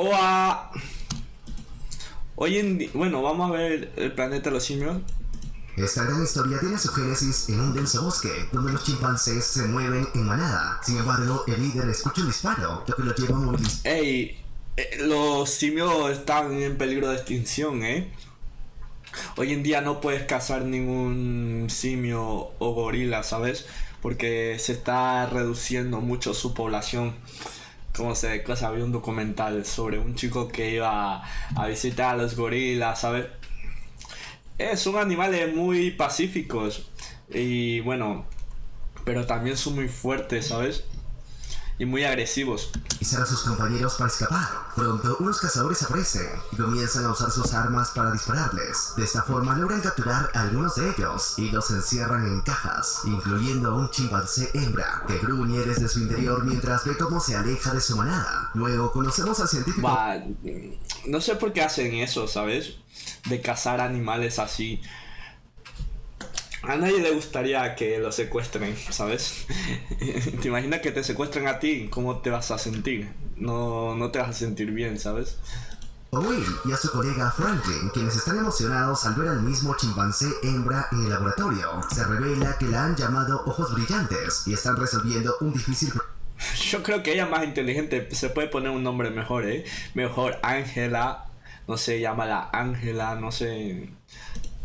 O a... Bueno, vamos a ver el planeta de los simios. Esta gran historia tiene su génesis en un denso bosque, donde los chimpancés se mueven en manada. Sin embargo, el líder escucha un disparo, lo que lo lleva a movilizar. Ey, los simios están en peligro de extinción, ¿eh? Hoy en día no puedes cazar ningún simio o gorila, ¿sabes? Porque se está reduciendo mucho su población. Como se había un documental sobre un chico que iba a visitar a los gorilas, ¿sabes? Son animales muy pacíficos y bueno, pero también son muy fuertes, ¿sabes? Y muy agresivos. A sus compañeros para escapar. Pronto, unos cazadores aparecen y comienzan a usar sus armas para dispararles. De esta forma logran capturar a algunos de ellos y los encierran en cajas, incluyendo a un chimpancé hembra que gruñe desde su interior mientras ve cómo se aleja de su manada. Luego conocemos al científico. No sé por qué hacen eso, ¿sabes? De cazar animales así. A nadie le gustaría que lo secuestren, ¿sabes? ¿Te imaginas que te secuestren a ti? ¿Cómo te vas a sentir? No te vas a sentir bien, ¿sabes? A Will y a su colega Franklin, quienes están emocionados al ver al mismo chimpancé hembra en el laboratorio. Se revela que la han llamado Ojos Brillantes y están resolviendo un difícil problema. Yo creo que ella es más inteligente. Se puede poner un nombre mejor, ¿eh? Mejor Ángela. No sé, llámala Ángela, no sé.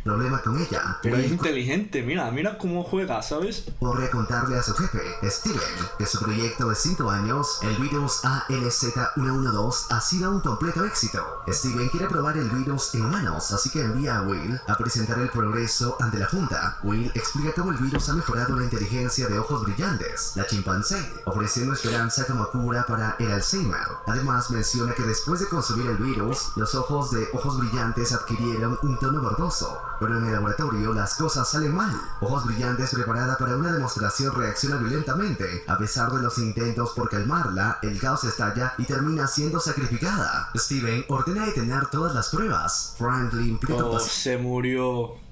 Problema con ella. Pero es inteligente, mira cómo juega, ¿sabes? Corre a contarle a su jefe, Steven, que su proyecto de 5 años, el virus ALZ112, ha sido un completo éxito. Steven quiere probar el virus en humanos, así que envía a Will a presentar el progreso ante la junta. Will explica cómo el virus ha mejorado la inteligencia de Ojos Brillantes, la chimpancé, ofreciendo esperanza como cura para el Alzheimer. Además menciona que después de consumir el virus, los ojos de Ojos Brillantes adquirieron un tono verdoso. Pero en el laboratorio las cosas salen mal. Ojos Brillantes, preparada para una demostración, reacciona violentamente. A pesar de los intentos por calmarla, el caos estalla y termina siendo sacrificada. Steven ordena detener todas las pruebas. Franklin pide compasión. Se murió.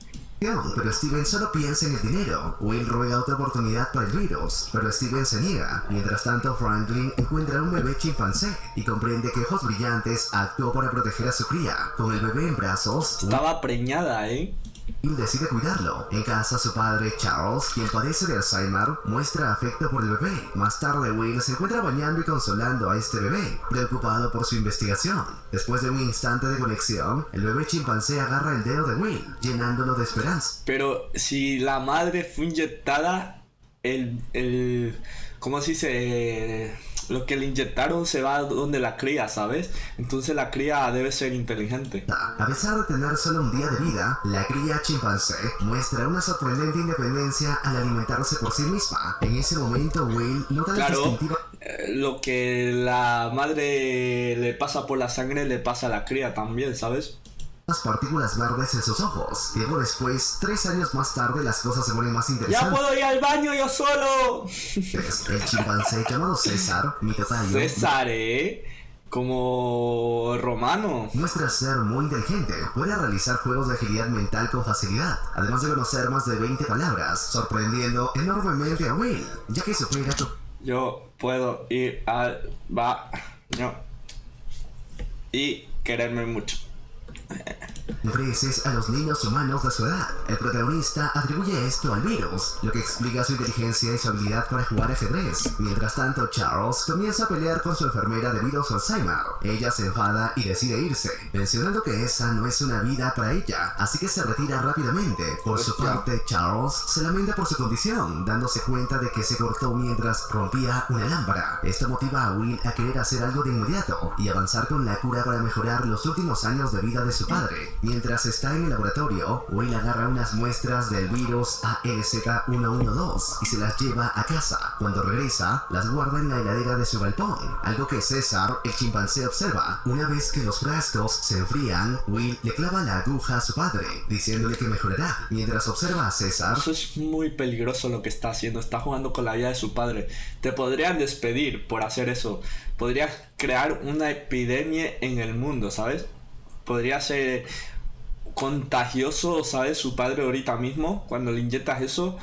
Pero Steven solo piensa en el dinero. Will ruega otra oportunidad para el virus, pero Steven se niega. Mientras tanto, Franklin encuentra un bebé chimpancé y comprende que Ojos Brillantes actuó para proteger a su cría. Con el bebé en brazos, estaba preñada, ¿eh? Will decide cuidarlo. En casa, su padre, Charles, quien padece de Alzheimer, muestra afecto por el bebé. Más tarde, Will se encuentra bañando y consolando a este bebé, preocupado por su investigación. Después de un instante de conexión, el bebé chimpancé agarra el dedo de Will, llenándolo de esperanza. Pero si la madre fue inyectada, ¿cómo se dice? Lo que le inyectaron se va donde la cría, ¿sabes? Entonces la cría debe ser inteligente. A pesar de tener solo un día de vida, la cría chimpancé muestra una sorprendente independencia al alimentarse por sí misma. En ese momento, Will nota la distintiva... lo que la madre le pasa por la sangre le pasa a la cría también, ¿sabes? Las partículas verdes en sus ojos. Tiempo después, 3 años más tarde, las cosas se ponen más interesantes. ¡Ya puedo ir al baño yo solo! El chimpancé llamado César, mitotario... César, como romano. Muestra ser muy inteligente. Puede realizar juegos de agilidad mental con facilidad, además de conocer más de 20 palabras, sorprendiendo enormemente a Will, ya que supera... Yo puedo ir al baño y quererme mucho. Creces a los niños humanos de su edad. El protagonista atribuye esto al virus, lo que explica su inteligencia y su habilidad para jugar ajedrez. Mientras tanto, Charles comienza a pelear con su enfermera debido a su Alzheimer. Ella se enfada y decide irse, mencionando que esa no es una vida para ella, así que se retira rápidamente. Por su parte, Charles se lamenta por su condición, dándose cuenta de que se cortó mientras rompía una lámpara. Esto motiva a Will a querer hacer algo de inmediato y avanzar con la cura para mejorar los últimos años de vida de su padre. Mientras está en el laboratorio, Will agarra unas muestras del virus ALZ112 y se las lleva a casa. Cuando regresa, las guarda en la heladera de su galpón, algo que César, el chimpancé, observa. Una vez que los frascos se enfrían, Will le clava la aguja a su padre, diciéndole que mejorará. Mientras observa a César... Eso es muy peligroso lo que está haciendo. Está jugando con la vida de su padre. Te podrían despedir por hacer eso. Podrías crear una epidemia en el mundo, ¿sabes? Podría ser contagioso, ¿sabes? Su padre ahorita mismo, cuando le inyectas eso,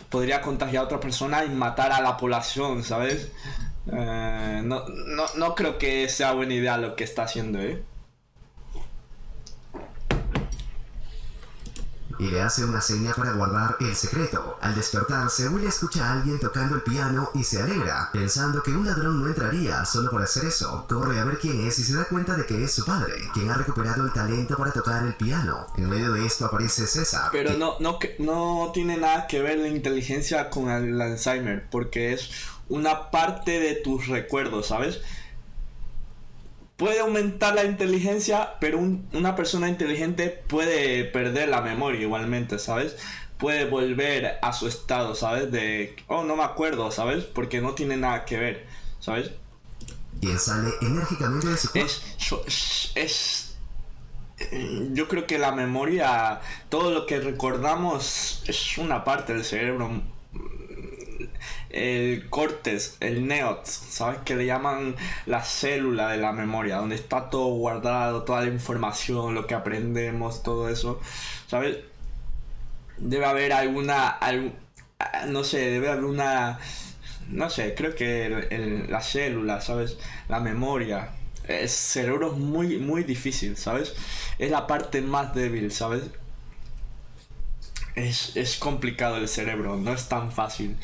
podría contagiar a otra persona y matar a la población, ¿sabes? No creo que sea buena idea lo que está haciendo, ¿eh? Y le hace una seña para guardar el secreto. Al despertarse, Will escucha a alguien tocando el piano y se alegra, pensando que un ladrón no entraría solo por hacer eso. Corre a ver quién es y se da cuenta de que es su padre, quien ha recuperado el talento para tocar el piano. En medio de esto aparece César. Pero no tiene nada que ver la inteligencia con el Alzheimer, porque es una parte de tus recuerdos, ¿sabes? Puede aumentar la inteligencia, pero una persona inteligente puede perder la memoria igualmente, ¿sabes? Puede volver a su estado, ¿sabes? No me acuerdo, ¿sabes? Porque no tiene nada que ver, ¿sabes? Quien sale enérgicamente de su cuerpo. Yo creo que la memoria, todo lo que recordamos es una parte del cerebro. El córtex, el neox, ¿sabes? Que le llaman la célula de la memoria, donde está todo guardado, toda la información, lo que aprendemos, todo eso, ¿sabes? Debe haber no sé, creo que la célula, ¿sabes? La memoria. El cerebro es muy, muy difícil, ¿sabes? Es la parte más débil, ¿sabes? Es complicado el cerebro, no es tan fácil.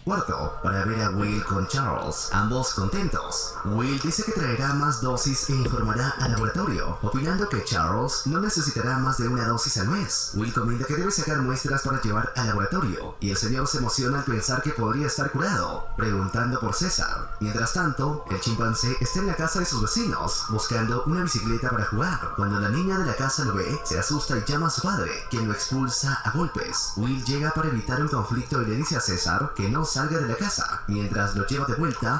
Cuarto, para ver a Will con Charles, ambos contentos. Will dice que traerá más dosis e informará al laboratorio, opinando que Charles no necesitará más de una dosis al mes. Will comenta que debe sacar muestras para llevar al laboratorio, y el señor se emociona al pensar que podría estar curado, preguntando por César. Mientras tanto, el chimpancé está en la casa de sus vecinos, buscando una bicicleta para jugar. Cuando la niña de la casa lo ve, se asusta y llama a su padre, quien lo expulsa a golpes. Will llega para evitar un conflicto y le dice a César que no salga de la casa. Mientras lo lleva de vuelta,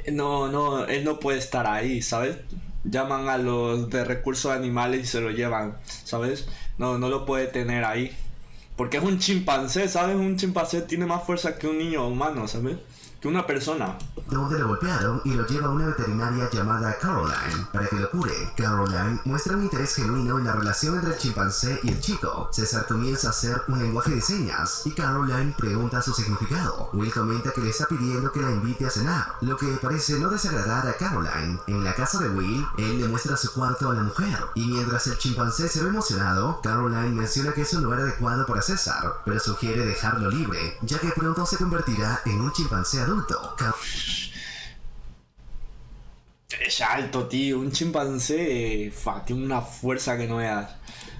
él no puede estar ahí, ¿sabes? Llaman a los de recursos animales y se lo llevan, ¿sabes? No lo puede tener ahí. Porque es un chimpancé, ¿sabes? Un chimpancé tiene más fuerza que un niño humano, ¿sabes? Que una persona. Donde lo golpearon y lo lleva a una veterinaria llamada Caroline para que lo cure. Caroline muestra un interés genuino en la relación entre el chimpancé y el chico. César comienza a hacer un lenguaje de señas y Caroline pregunta su significado. Will comenta que le está pidiendo que la invite a cenar, lo que parece no desagradar a Caroline. En la casa de Will, él le muestra su cuarto a la mujer, y mientras el chimpancé se ve emocionado, Caroline menciona que es un lugar adecuado para César, pero sugiere dejarlo libre, ya que pronto se convertirá en un chimpancé adulto. Es alto, tío. Un chimpancé tiene una fuerza que no veas.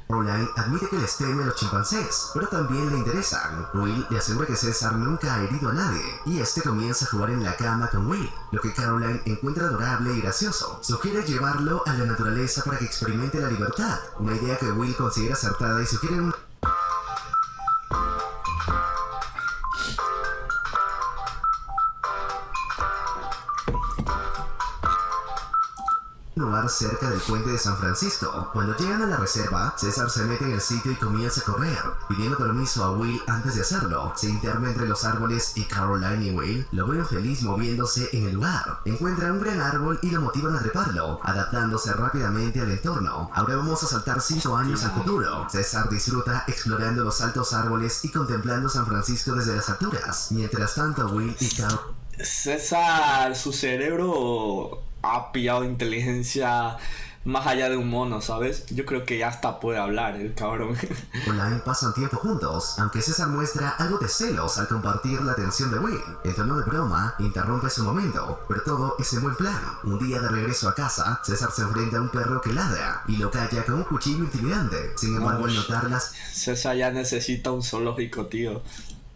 Caroline admite que les teme a los chimpancés, pero también le interesan. Will le asegura que César nunca ha herido a nadie, y este comienza a jugar en la cama con Will, lo que Caroline encuentra adorable y gracioso. Sugiere llevarlo a la naturaleza para que experimente la libertad, una idea que Will considera acertada y sugiere un lugar cerca del puente de San Francisco. Cuando llegan a la reserva, César se mete en el sitio y comienza a correr, pidiendo permiso a Will antes de hacerlo. Se interna entre los árboles y Caroline y Will lo ven feliz moviéndose en el lugar. Encuentran un gran árbol y lo motivan a treparlo, adaptándose rápidamente al entorno. Ahora vamos a saltar 5 años al futuro. César disfruta explorando los altos árboles y contemplando San Francisco desde las alturas. Mientras tanto, Will y César, su cerebro ha pillado inteligencia más allá de un mono, ¿sabes? Yo creo que ya hasta puede hablar el cabrón. Online pasan tiempo juntos, aunque César muestra algo de celos al compartir la atención de Will. En tono de broma, interrumpe su momento, pero todo es en buen plan. Un día de regreso a casa, César se enfrenta a un perro que ladra y lo calla con un cuchillo intimidante. Sin embargo, al notar las César ya necesita un zoológico, tío.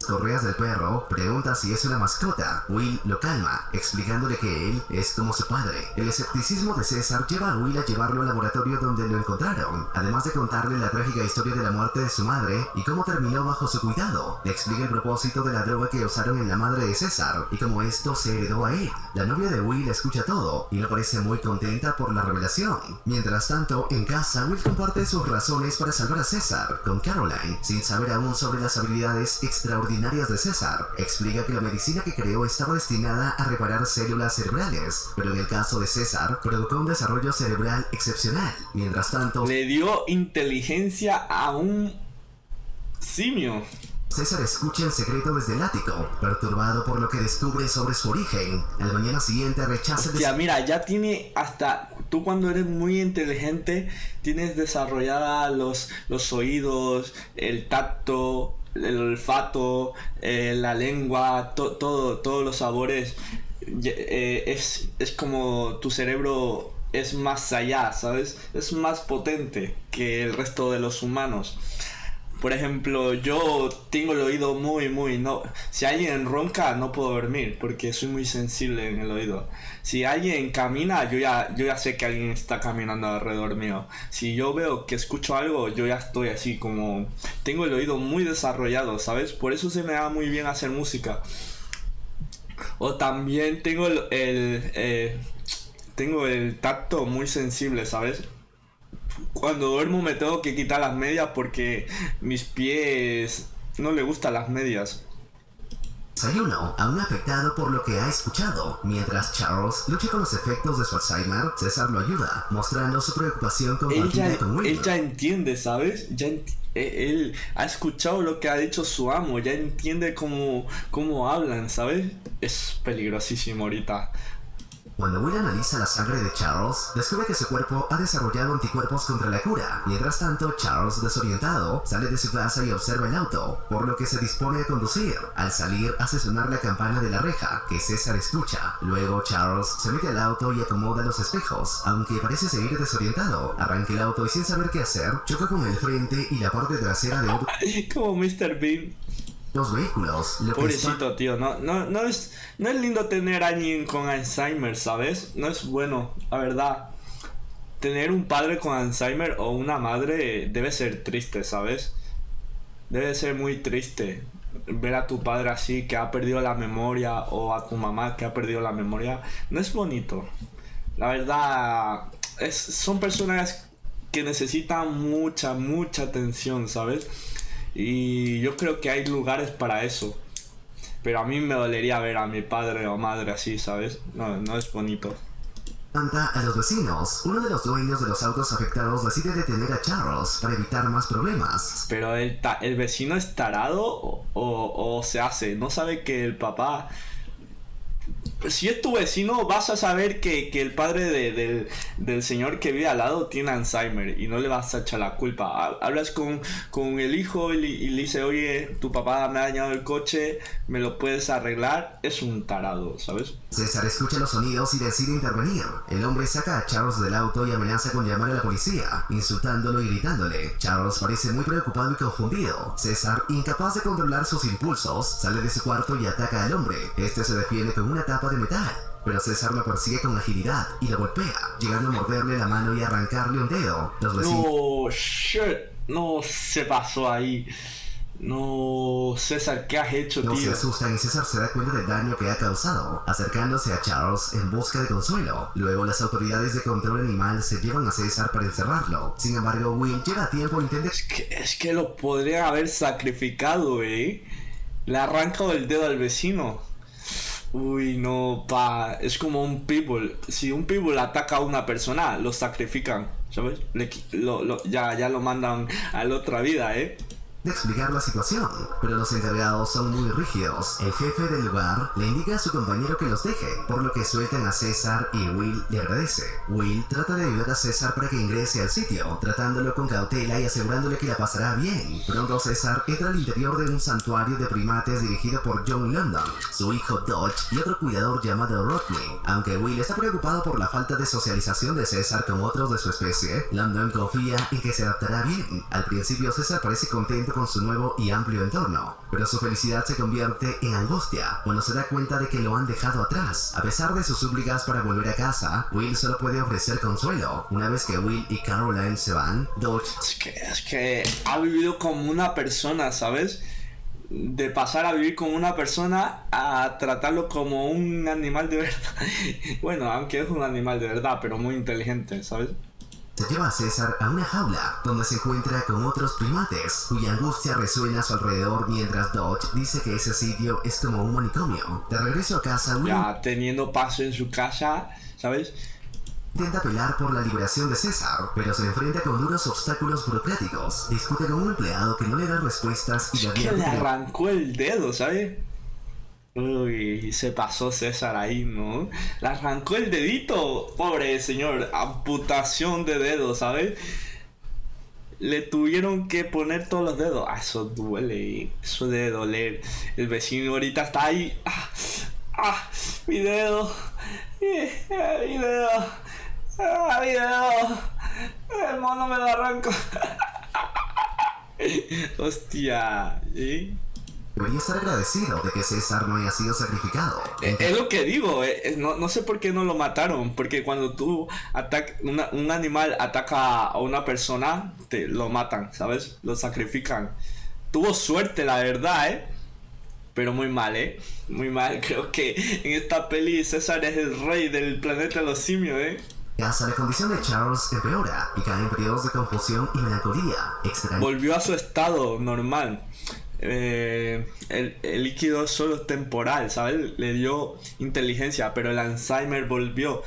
correas del perro, pregunta si es una mascota. Will lo calma, explicándole que él es como su padre. El escepticismo de César lleva a Will a llevarlo al laboratorio donde lo encontraron, además de contarle la trágica historia de la muerte de su madre y cómo terminó bajo su cuidado. Le explica el propósito de la droga que usaron en la madre de César y cómo esto se heredó a él. La novia de Will escucha todo y no parece muy contenta por la revelación. Mientras tanto, en casa, Will comparte sus razones para salvar a César con Caroline, sin saber aún sobre las habilidades extraordinarias de César. Explica que la medicina que creó estaba destinada a reparar células cerebrales, pero en el caso de César, provocó un desarrollo cerebral excepcional. Mientras tanto, le dio inteligencia a un simio. César escucha en secreto desde el ático, perturbado por lo que descubre sobre su origen. Al mañana siguiente rechaza el Hostia, mira, ya tiene hasta... Tú cuando eres muy inteligente tienes desarrollada los oídos, el tacto, el olfato, la lengua, todos los sabores. Es como tu cerebro es más allá, ¿sabes? Es más potente que el resto de los humanos. Por ejemplo, yo tengo el oído muy, no. Si alguien ronca, no puedo dormir porque soy muy sensible en el oído. Si alguien camina, yo ya sé que alguien está caminando alrededor mío. Si yo veo que escucho algo, yo ya estoy así como... Tengo el oído muy desarrollado, ¿sabes? Por eso se me da muy bien hacer música. O también tengo el tacto muy sensible, ¿sabes? Cuando duermo me tengo que quitar las medias porque mis pies no le gustan las medias. desayuno, aún afectado por lo que ha escuchado. Mientras Charles lucha con los efectos de su Alzheimer, César lo ayuda, mostrando su preocupación compartida con Will. Él ya entiende, ¿sabes? Él ha escuchado lo que ha dicho su amo, ya entiende cómo hablan, ¿sabes? Es peligrosísimo ahorita. Cuando Will analiza la sangre de Charles, descubre que su cuerpo ha desarrollado anticuerpos contra la cura. Mientras tanto, Charles, desorientado, sale de su casa y observa el auto, por lo que se dispone a conducir. Al salir, hace sonar la campana de la reja, que César escucha. Luego, Charles se mete al auto y acomoda los espejos. Aunque parece seguir desorientado, arranca el auto y sin saber qué hacer, choca con el frente y la parte trasera de otro... Como Mr. Bean. Los vehículos. Pobrecito, tío, no es lindo tener a alguien con Alzheimer, ¿sabes? No es bueno, la verdad. Tener un padre con Alzheimer o una madre debe ser triste, ¿sabes? Debe ser muy triste ver a tu padre así, que ha perdido la memoria, o a tu mamá que ha perdido la memoria. No es bonito. La verdad, son personas que necesitan mucha atención, ¿sabes? Y yo creo que hay lugares para eso. Pero a mí me dolería ver a mi padre o madre así, ¿sabes? No es bonito. A los vecinos. Uno de los dueños de los autos afectados decide detener a Charles para evitar más problemas. Pero el vecino es tarado o se hace. No sabe que el papá... Si es tu vecino, vas a saber que el padre del señor que vive al lado tiene Alzheimer y no le vas a echar la culpa. Hablas con el hijo y le dice, oye, tu papá me ha dañado el coche, ¿me lo puedes arreglar? Es un tarado, ¿sabes? César escucha los sonidos y decide intervenir. El hombre saca a Charles del auto y amenaza con llamar a la policía, insultándolo y gritándole. Charles parece muy preocupado y confundido. César, incapaz de controlar sus impulsos, sale de su cuarto y ataca al hombre. Este se defiende con una tapa de metal, pero César lo persigue con agilidad y lo golpea, llegando a morderle la mano y arrancarle un dedo. Los vecinos... No, shit, no se pasó ahí. No, César, ¿qué has hecho, tío? Se asustan y César se da cuenta del daño que ha causado, acercándose a Charles en busca de consuelo. Luego las autoridades de control animal se llevan a César para encerrarlo. Sin embargo, Will llega a tiempo e intenta... Es que lo podrían haber sacrificado, ¿eh? Le ha arrancado el dedo al vecino. Uy, no, es como un pitbull. Si un pitbull ataca a una persona, lo sacrifican, ¿sabes? Ya lo mandan a la otra vida, ¿eh? de explicar la situación, pero los encargados son muy rígidos. El jefe del lugar le indica a su compañero que los deje, por lo que sueltan a César y Will le agradece. Will trata de ayudar a César para que ingrese al sitio, tratándolo con cautela y asegurándole que la pasará bien. Pronto César entra al interior de un santuario de primates dirigido por John London, su hijo Dodge y otro cuidador llamado Rodney. Aunque Will está preocupado por la falta de socialización de César con otros de su especie, London confía en que se adaptará bien. Al principio César parece contento con su nuevo y amplio entorno, pero su felicidad se convierte en angustia cuando se da cuenta de que lo han dejado atrás. A pesar de sus súplicas para volver a casa, Will solo puede ofrecer consuelo. Una vez que Will y Caroline se van, Dodge... Es que ha vivido como una persona, ¿sabes? De pasar a vivir como una persona a tratarlo como un animal de verdad. Bueno, aunque es un animal de verdad, pero muy inteligente, ¿sabes? Se lleva a César a una jaula, donde se encuentra con otros primates, cuya angustia resuena a su alrededor mientras Dodge dice que ese sitio es como un manicomio. De regreso a casa, Will... Ya teniendo paso en su casa, ¿sabes? Intenta pelear por la liberación de César, pero se enfrenta con duros obstáculos burocráticos. Discute con un empleado que no le da respuestas y le Es que advierte le que arrancó el dedo, ¿sabes? Uy, se pasó César ahí, ¿no? Le arrancó el dedito. Pobre señor, amputación de dedos, ¿sabes? Le tuvieron que poner todos los dedos. Ah, eso duele, eso debe doler. El vecino ahorita está ahí. Mi dedo. Mi dedo. Mi dedo. El mono me lo arranco. Hostia, ¿eh? debería estar agradecido de que César no haya sido sacrificado. Es lo que digo, no sé por qué no lo mataron, porque cuando tú un animal ataca a una persona, te lo matan, ¿sabes? Lo sacrifican. Tuvo suerte, la verdad, pero muy mal, muy mal. Creo que en esta peli César es el rey del planeta de los simios, Hasta la condición de Charles empeora y cae en periodos de confusión y melancolía. Extraño. Volvió a su estado normal. El líquido solo es temporal, ¿sabes? Le dio inteligencia, pero el Alzheimer volvió.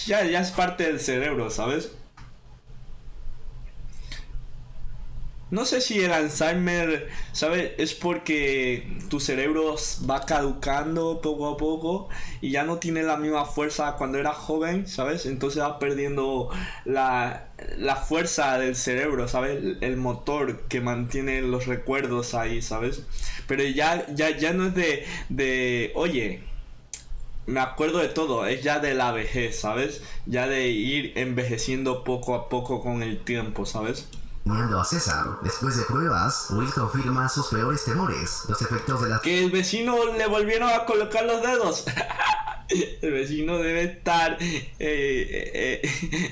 Ya es parte del cerebro, ¿sabes? No sé si el Alzheimer, ¿sabes? Es porque tu cerebro va caducando poco a poco y ya no tiene la misma fuerza cuando era joven, ¿sabes? Entonces va perdiendo la fuerza del cerebro, ¿sabes? El motor que mantiene los recuerdos ahí, ¿sabes? Pero ya no es oye, me acuerdo de todo, es ya de la vejez, ¿sabes? Ya de ir envejeciendo poco a poco con el tiempo, ¿sabes? Uniendo a César, después de pruebas, Will confirma sus peores temores, los efectos de la... Que el vecino le volvieron a colocar los dedos. El vecino debe estar...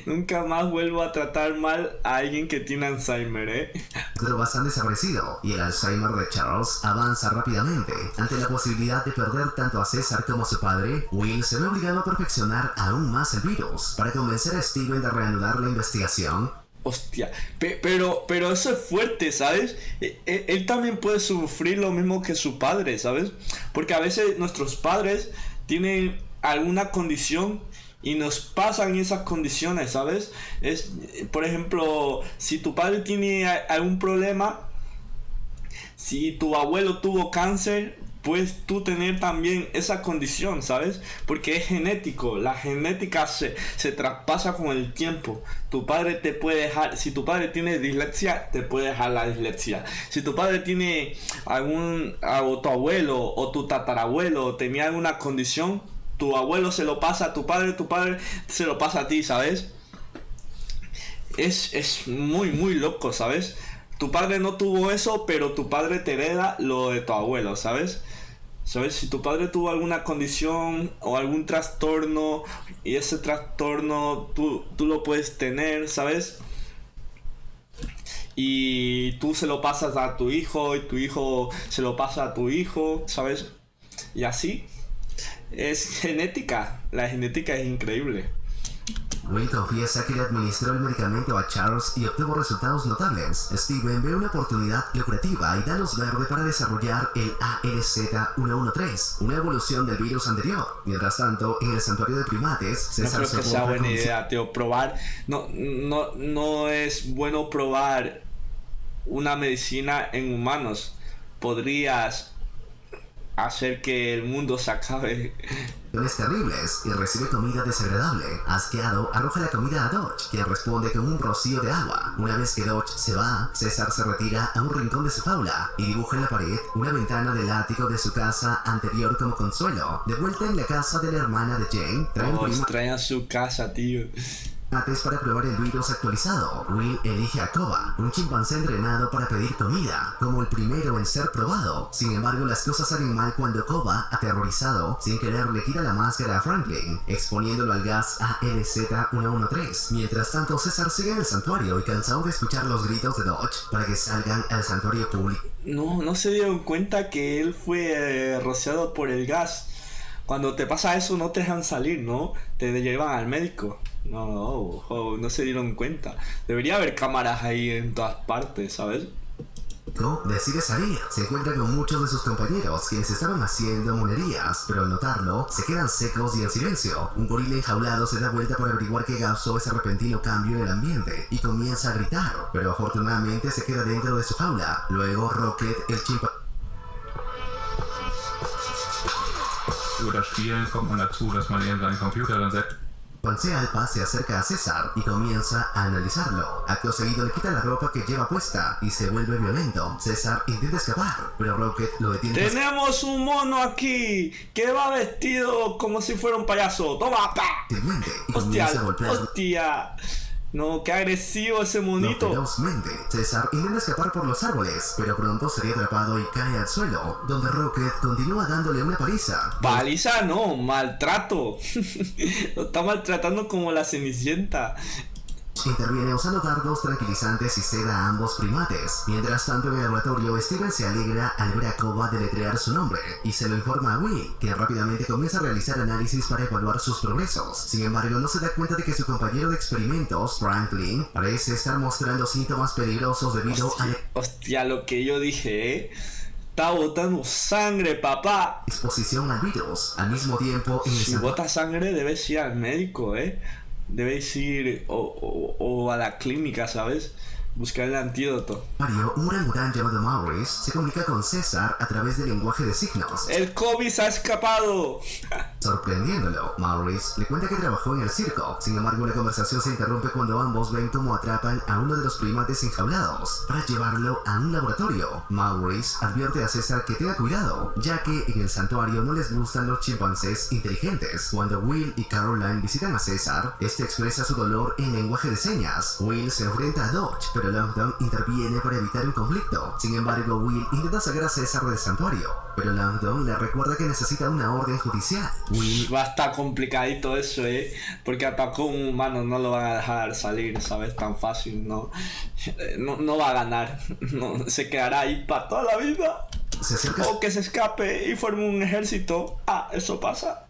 nunca más vuelvo a tratar mal a alguien que tiene Alzheimer, Pero bastante desaparecido, y el Alzheimer de Charles avanza rápidamente. Ante la posibilidad de perder tanto a César como a su padre, Will se ve obligado a perfeccionar aún más el virus. Para convencer a Steven de reanudar la investigación, hostia, pero eso es fuerte, ¿sabes? Él también puede sufrir lo mismo que su padre, ¿sabes? Porque a veces nuestros padres tienen alguna condición y nos pasan esas condiciones, ¿sabes? Por ejemplo, si tu padre tiene algún problema, si tu abuelo tuvo cáncer, puedes tú tener también esa condición, ¿sabes? Porque es genético, la genética se traspasa con el tiempo. Tu padre te puede dejar, si tu padre tiene dislexia, te puede dejar la dislexia. Si tu padre tiene o tu abuelo o tu tatarabuelo tenía alguna condición, tu abuelo se lo pasa a tu padre se lo pasa a ti, ¿sabes? Es muy, muy loco, ¿sabes? Tu padre no tuvo eso, pero tu padre te hereda lo de tu abuelo, ¿sabes? ¿Sabes? Si tu padre tuvo alguna condición o algún trastorno y ese trastorno tú lo puedes tener, ¿sabes? Y tú se lo pasas a tu hijo y tu hijo se lo pasa a tu hijo, ¿sabes? Y así. Es genética. La genética es increíble. Will confiesa que le administró el medicamento a Charles y obtuvo resultados notables. Steven ve una oportunidad lucrativa y da luz verde para desarrollar el ALZ-113, una evolución del virus anterior. Mientras tanto, en el santuario de primates, César no creo que sea buena idea, tío. Probar... No es bueno probar una medicina en humanos. Podrías hacer que el mundo se acabe. Terribles y recibe comida desagradable. Asqueado, arroja la comida a Dodge, quien responde con un rocío de agua. Una vez que Dodge se va, César se retira a un rincón de su jaula y dibuja en la pared una ventana del ático de su casa anterior como consuelo. De vuelta en la casa de la hermana de Jane, extraña su casa, tío. Antes para probar el virus actualizado, Will elige a Koba, un chimpancé entrenado para pedir comida, como el primero en ser probado. Sin embargo, las cosas salen mal cuando Koba, aterrorizado, sin querer le quita la máscara a Franklin, exponiéndolo al gas ALZ-113. Mientras tanto, César sigue en el santuario y cansado de escuchar los gritos de Dodge para que salgan al santuario público. No se dieron cuenta que él fue rociado por el gas. Cuando te pasa eso no te dejan salir, ¿no? Te llevan al médico. No se dieron cuenta. Debería haber cámaras ahí en todas partes, ¿sabes? Go decide salir, se encuentra con muchos de sus compañeros quienes estaban haciendo monerías, pero al notarlo, se quedan secos y en silencio. Un gorila enjaulado se da vuelta para averiguar qué causó ese repentino cambio en el ambiente y comienza a gritar, pero afortunadamente se queda dentro de su jaula. Luego Rocket, el chimpancé Über das Spielen kommt man dazu, dass man in seinen Computer dann setzt. Alpha se acerca a César y comienza a analizarlo. Acto seguido le quita la ropa que lleva puesta y se vuelve violento. César intenta escapar, pero Rocket lo detiene. Tenemos un mono aquí que va vestido como si fuera un payaso. ¡Toma! ¡Pa! Y comienza a golpearlo. ¡Hostia! No, qué agresivo ese monito. Ferozmente, César intenta escapar por los árboles, pero pronto sería atrapado y cae al suelo, donde Rocket continúa dándole una paliza. Paliza no, maltrato. Lo está maltratando como la Cenicienta. Interviene usando dardos tranquilizantes y seda a ambos primates. Mientras tanto, en el laboratorio, Steven se alegra al ver a Koba deletrear su nombre y se lo informa a Will, quien rápidamente comienza a realizar análisis para evaluar sus progresos. Sin embargo, no se da cuenta de que su compañero de experimentos, Franklin, parece estar mostrando síntomas peligrosos debido a la Hostia, lo que yo dije, está botando sangre, papá. exposición al virus. Al mismo tiempo, en el Si bota sangre, debes ir al médico, Debes ir o a la clínica, ¿sabes? Buscar el antídoto. santuario, un orangután llamado Maurice se comunica con César a través del lenguaje de signos. ¡El COVID se ha escapado! Sorprendiéndolo, Maurice le cuenta que trabajó en el circo. Sin embargo, la conversación se interrumpe cuando ambos ven cómo atrapan a uno de los primates enjaulados para llevarlo a un laboratorio. Maurice advierte a César que tenga cuidado, ya que en el santuario no les gustan los chimpancés inteligentes. Cuando Will y Caroline visitan a César, este expresa su dolor en lenguaje de señas. Will se enfrenta a Dodge, pero Langdon interviene para evitar un conflicto. Sin embargo, Will intenta sacar a César del santuario, pero Langdon le recuerda que necesita una orden judicial. Will Va a estar complicadito eso, porque atacó a un humano, no lo van a dejar salir, ¿sabes? Tan fácil, ¿no? No va a ganar, no, se quedará ahí para toda la vida. se acerca O que se escape y forme un ejército. Eso pasa.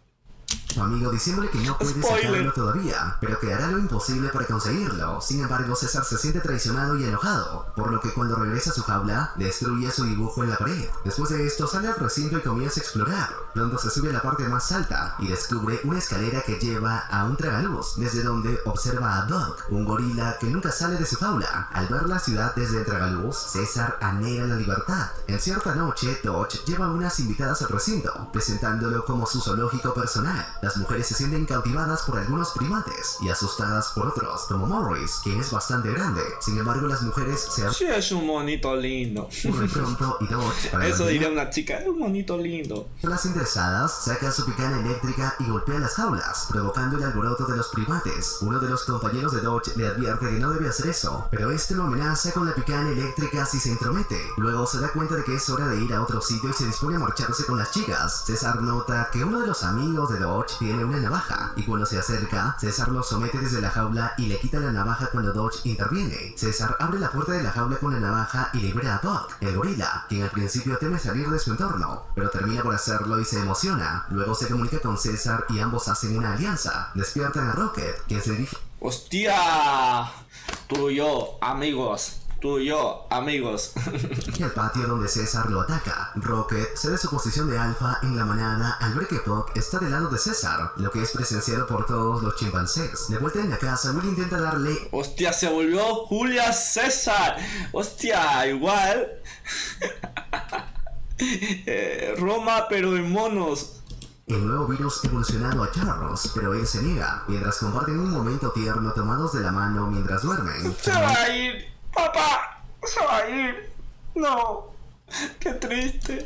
a su amigo diciéndole que no puede Spoiler. sacarlo todavía, pero que hará lo imposible para conseguirlo. Sin embargo, César se siente traicionado y enojado, por lo que cuando regresa a su jaula, destruye su dibujo en la pared. Después de esto, sale al recinto y comienza a explorar. Pronto se sube a la parte más alta y descubre una escalera que lleva a un tragaluz, desde donde observa a Doc, un gorila que nunca sale de su jaula. Al ver la ciudad desde el tragaluz, César anhela la libertad. En cierta noche, Dodge lleva a unas invitadas al recinto, presentándolo como su zoológico personal. Las mujeres se sienten cautivadas por algunos primates y asustadas por otros, como Morris, quien es bastante grande. Sin embargo, las mujeres se Sí, es un monito lindo. aburren pronto y Dodge, para Eso mantener diría una chica, es un monito lindo. las interesadas, saca su picana eléctrica y golpea las jaulas, provocando el alboroto de los primates. Uno de los compañeros de Dodge le advierte que no debe hacer eso, pero este lo amenaza con la picana eléctrica si se intromete. Luego se da cuenta de que es hora de ir a otro sitio y se dispone a marcharse con las chicas. César nota que uno de los amigos de Dodge tiene una navaja, y cuando se acerca, César lo somete desde la jaula y le quita la navaja cuando Dodge interviene. César abre la puerta de la jaula con la navaja y libera a Doc, el gorila, quien al principio teme salir de su entorno, pero termina por hacerlo y se emociona. Luego se comunica con César y ambos hacen una alianza. Despiertan a Rocket, quien se dirige ¡Hostia! Tú y yo, amigos. Tú y yo, amigos. al patio donde César lo ataca. Rocket cede su posición de alfa en la manada al ver que Puck está del lado de César, lo que es presenciado por todos los chimpancés. De vuelta en la casa, Will intenta darle Hostia, se volvió Julia César. Hostia, igual. Roma, pero en monos. el nuevo virus evolucionado a Charles, pero él se niega, mientras comparten un momento tierno tomados de la mano mientras duermen. Se va a ir. Papá, se va a ir. No. Qué triste.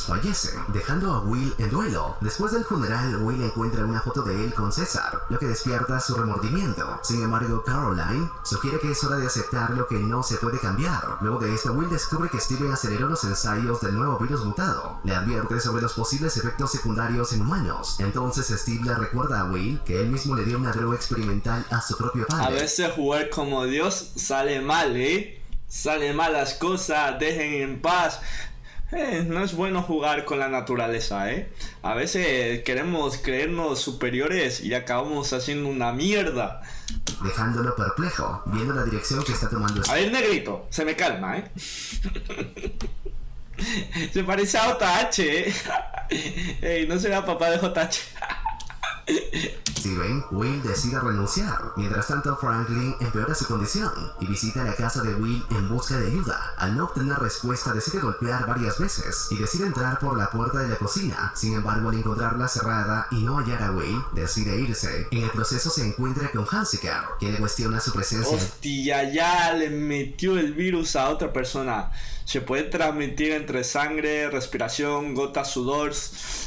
Fallece, dejando a Will en duelo. Después del funeral, Will encuentra una foto de él con César, lo que despierta su remordimiento. Sin embargo, Caroline sugiere que es hora de aceptar lo que no se puede cambiar. Luego de esto, Will descubre que Steven aceleró los ensayos del nuevo virus mutado. Le advierte sobre los posibles efectos secundarios en humanos. Entonces Steve le recuerda a Will que él mismo le dio una droga experimental a su propio A padre. veces jugar como Dios sale mal, Salen mal las cosas, dejen en paz. No es bueno jugar con la naturaleza, A veces queremos creernos superiores y acabamos haciendo una mierda. dejándolo perplejo, viendo la dirección que está tomando. A ver, negrito, se me calma, ¿eh? Se parece a JH, ¿eh? Ey, no será papá de JH. Steven, Will decide renunciar. Mientras tanto, Franklin empeora su condición y visita la casa de Will en busca de ayuda. Al no obtener respuesta, decide golpear varias veces y decide entrar por la puerta de la cocina. Sin embargo, al encontrarla cerrada y no hallar a Will, decide irse. En el proceso se encuentra con Hansiker, quien le cuestiona su presencia. Hostia, ya le metió el virus a otra persona. Se puede transmitir entre sangre, respiración, gotas, sudor.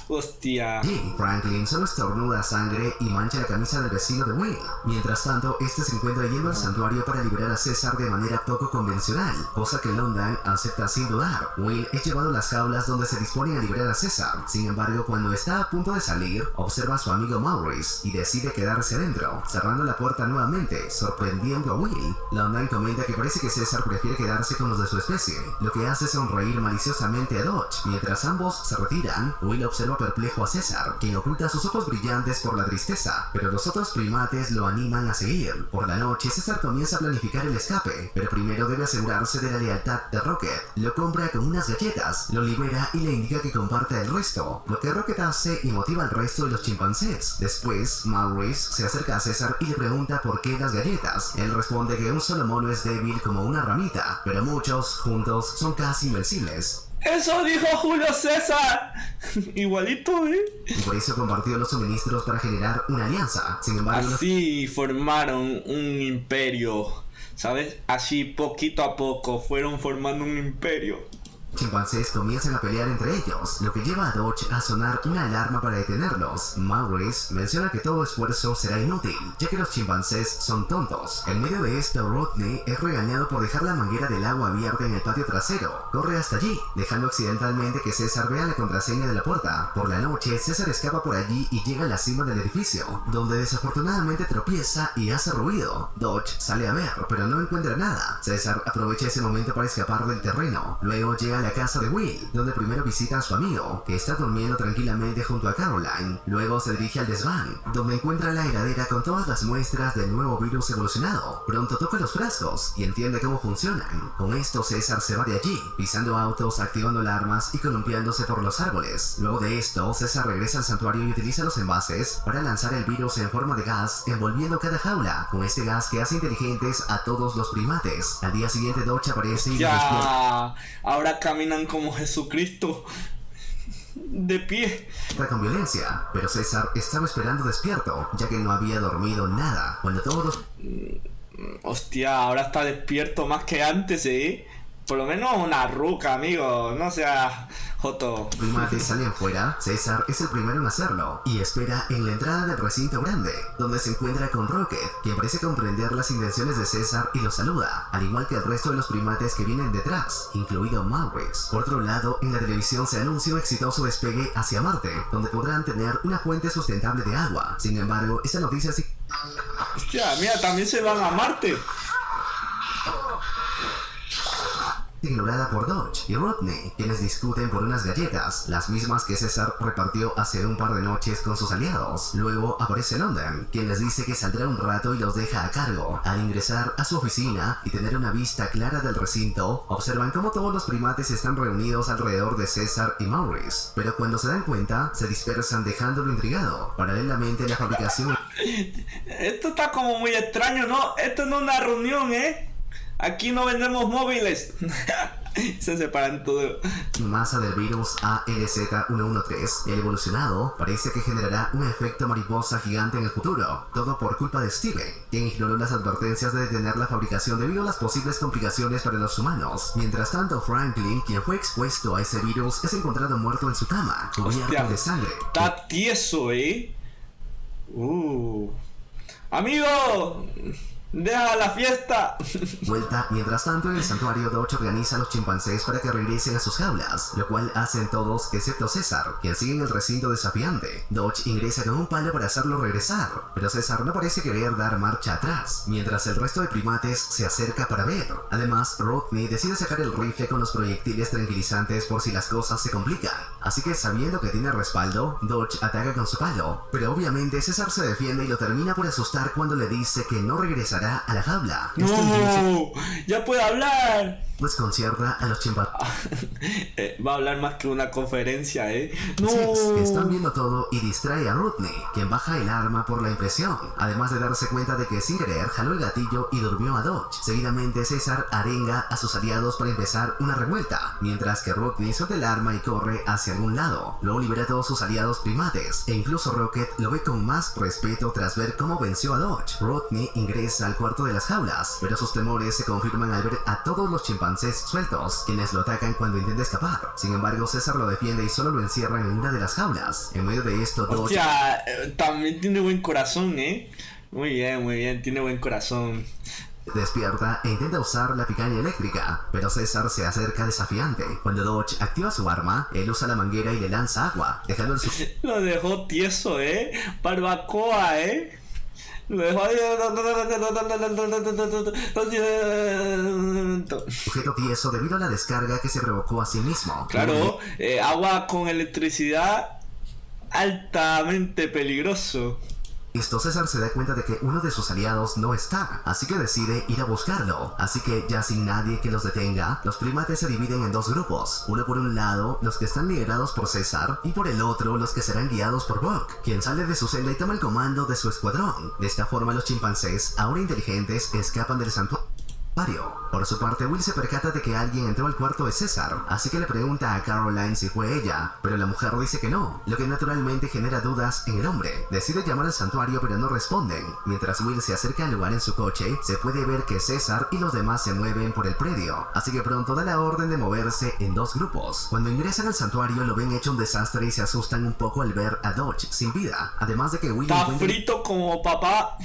Hostia. Sí, Franklin solo estornuda sangre y mancha la camisa del vecino de Will. Mientras tanto, este se encuentra yendo al santuario para liberar a César de manera poco convencional, cosa que London acepta sin dudar. Will es llevado a las jaulas donde se dispone a liberar a César. Sin embargo, cuando está a punto de salir, observa a su amigo Maurice y decide quedarse adentro, cerrando la puerta nuevamente, sorprendiendo a Will. London comenta que parece que César prefiere quedarse con los de su especie, lo que hace sonreír maliciosamente a Dodge. Mientras ambos se retiran, Will observa perplejo a César, quien oculta sus ojos brillantes por la tristeza, pero los otros primates lo animan a seguir. Por la noche, César comienza a planificar el escape, pero primero debe asegurarse de la lealtad de Rocket. Lo compra con unas galletas, lo libera y le indica que comparta el resto, lo que Rocket hace y motiva al resto de los chimpancés. Después, Maurice se acerca a César y le pregunta por qué las galletas. Él responde que un solo mono es débil como una ramita, pero muchos juntos son casi invencibles. ¡Eso dijo Julio César! Igualito, ¿eh? Y por eso compartió los suministros para generar una alianza. Sin embargo, así formaron un imperio, ¿sabes? Así poquito a poco fueron formando un imperio. Chimpancés comienzan a pelear entre ellos, lo que lleva a Dodge a sonar una alarma para detenerlos. Maurice menciona que todo esfuerzo será inútil, ya que los chimpancés son tontos. En medio de esto, Rodney es regañado por dejar la manguera del agua abierta en el patio trasero. Corre hasta allí, dejando accidentalmente que César vea la contraseña de la puerta. Por la noche, César escapa por allí y llega a la cima del edificio, donde desafortunadamente tropieza y hace ruido. Dodge sale a ver, pero no encuentra nada. César aprovecha ese momento para escapar del terreno. Luego llega a la casa de Will, donde primero visita a su amigo, que está durmiendo tranquilamente junto a Caroline. Luego se dirige al desván, donde encuentra la heladera con todas las muestras del nuevo virus evolucionado. Pronto toca los frascos y entiende cómo funcionan. Con esto, César se va de allí, pisando autos, activando alarmas y columpiándose por los árboles. Luego de esto, César regresa al santuario y utiliza los envases para lanzar el virus en forma de gas, envolviendo cada jaula, con este gas que hace inteligentes a todos los primates. Al día siguiente, Dodge aparece y los despierta. Ahora caminan como Jesucristo, de pie. Con violencia, pero César estaba esperando despierto, ya que no había dormido nada. Cuando todos... Hostia, ahora está despierto más que antes, ¿eh? Por lo menos una ruca, amigo, no sea joto. Primates salen fuera, César es el primero en hacerlo y espera en la entrada del recinto grande, donde se encuentra con Rocket, quien parece comprender las intenciones de César y lo saluda, al igual que el resto de los primates que vienen detrás, incluido Maurice. Por otro lado, en la televisión se anuncia un exitoso despegue hacia Marte, donde podrán tener una fuente sustentable de agua. Sin embargo, esta noticia sí... Hostia, mira, también se van a Marte. Ignorada por Dodge y Rodney, quienes discuten por unas galletas, las mismas que César repartió hace un par de noches con sus aliados. Luego aparece London, quien les dice que saldrá un rato y los deja a cargo. Al ingresar a su oficina y tener una vista clara del recinto, observan cómo todos los primates están reunidos alrededor de César y Maurice, pero cuando se dan cuenta, se dispersan dejándolo intrigado. Paralelamente, la fabricación... Esto está como muy extraño, ¿no? Esto no es una reunión, ¿eh? Aquí no vendemos móviles. Se separan todo. Masa del virus ALZ113, el evolucionado, parece que generará un efecto mariposa gigante en el futuro. Todo por culpa de Steven, quien ignoró las advertencias de detener la fabricación debido a las posibles complicaciones para los humanos. Mientras tanto, Franklin, quien fue expuesto a ese virus, es encontrado muerto en su cama, cubierto de sangre. Está tieso, ¿eh? Amigo, ¡Deja la fiesta! Vuelta, mientras tanto en el santuario Dodge organiza a los chimpancés para que regresen a sus jaulas, lo cual hacen todos excepto César, quien sigue en el recinto desafiante. Dodge ingresa con un palo para hacerlo regresar, pero César no parece querer dar marcha atrás, mientras el resto de primates se acerca para ver. Además, Rodney decide sacar el rifle con los proyectiles tranquilizantes por si las cosas se complican, así que sabiendo que tiene respaldo, Dodge ataca con su palo, pero obviamente César se defiende y lo termina por asustar cuando le dice que no regresará a la jaula. ¡No! ¡Ya puede hablar! Desconcierta a los chimpancés. Va a hablar más que una conferencia, ¿eh? ¡No! Que están viendo todo y distrae a Rodney, quien baja el arma por la impresión, además de darse cuenta de que sin querer jaló el gatillo y durmió a Dodge. Seguidamente César arenga a sus aliados para empezar una revuelta, mientras que Rodney suelta el arma y corre hacia algún lado. Luego libera a todos sus aliados primates, e incluso Rocket lo ve con más respeto tras ver cómo venció a Dodge. Rodney ingresa al cuarto de las jaulas, pero sus temores se confirman al ver a todos los chimpancés sueltos, quienes lo atacan cuando intenta escapar. Sin embargo, César lo defiende y solo lo encierra en una de las jaulas. En medio de esto, Dodge... Hostia, también tiene buen corazón, ¿eh? Muy bien, tiene buen corazón. Despierta e intenta usar la picaña eléctrica, pero César se acerca desafiante. Cuando Dodge activa su arma, él usa la manguera y le lanza agua, dejando el Lo dejó tieso, ¿eh? Barbacoa, ¿eh? Lo dejó ahí. sujeto tieso debido a la descarga que se provocó a sí mismo. Claro, agua con electricidad, altamente peligroso. Esto César se da cuenta de que uno de sus aliados no está, así que decide ir a buscarlo. Así que ya sin nadie que los detenga, los primates se dividen en dos grupos. Uno por un lado, los que están liderados por César, y por el otro, los que serán guiados por Buck, quien sale de su celda y toma el comando de su escuadrón. De esta forma los chimpancés, ahora inteligentes, escapan del santuario. Por su parte, Will se percata de que alguien entró al cuarto de César, así que le pregunta a Caroline si fue ella, pero la mujer dice que no, lo que naturalmente genera dudas en el hombre. Decide llamar al santuario pero no responden. Mientras Will se acerca al lugar en su coche, se puede ver que César y los demás se mueven por el predio, así que pronto da la orden de moverse en dos grupos. Cuando ingresan al santuario lo ven hecho un desastre y se asustan un poco al ver a Dodge sin vida, además de que Will está frito como papa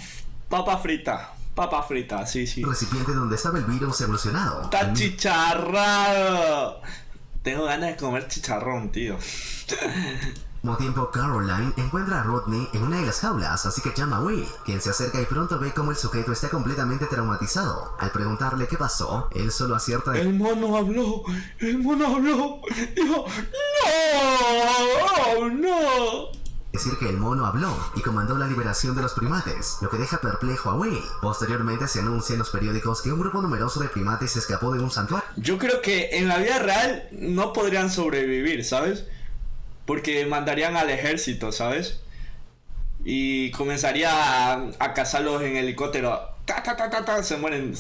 frita. Papa frita, sí. recipiente donde estaba el virus evolucionado. Está chicharrado. Tengo ganas de comer chicharrón, tío. Al mismo tiempo, Caroline encuentra a Rodney en una de las jaulas, así que llama a Will, quien se acerca y pronto ve cómo el sujeto está completamente traumatizado. Al preguntarle qué pasó, él solo acierta de... El mono habló. Dijo, no. decir que el mono habló y comandó la liberación de los primates, lo que deja perplejo a Will. Posteriormente se anuncia en los periódicos que un grupo numeroso de primates escapó de un santuario. Yo creo que en la vida real no podrían sobrevivir, ¿sabes? Porque mandarían al ejército, ¿sabes? Y comenzaría a cazarlos en helicóptero. Se mueren.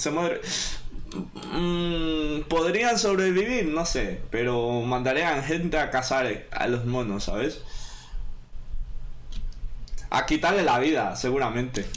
Podrían sobrevivir, no sé, pero mandarían gente a cazar a los monos, ¿sabes? A quitarle la vida, seguramente.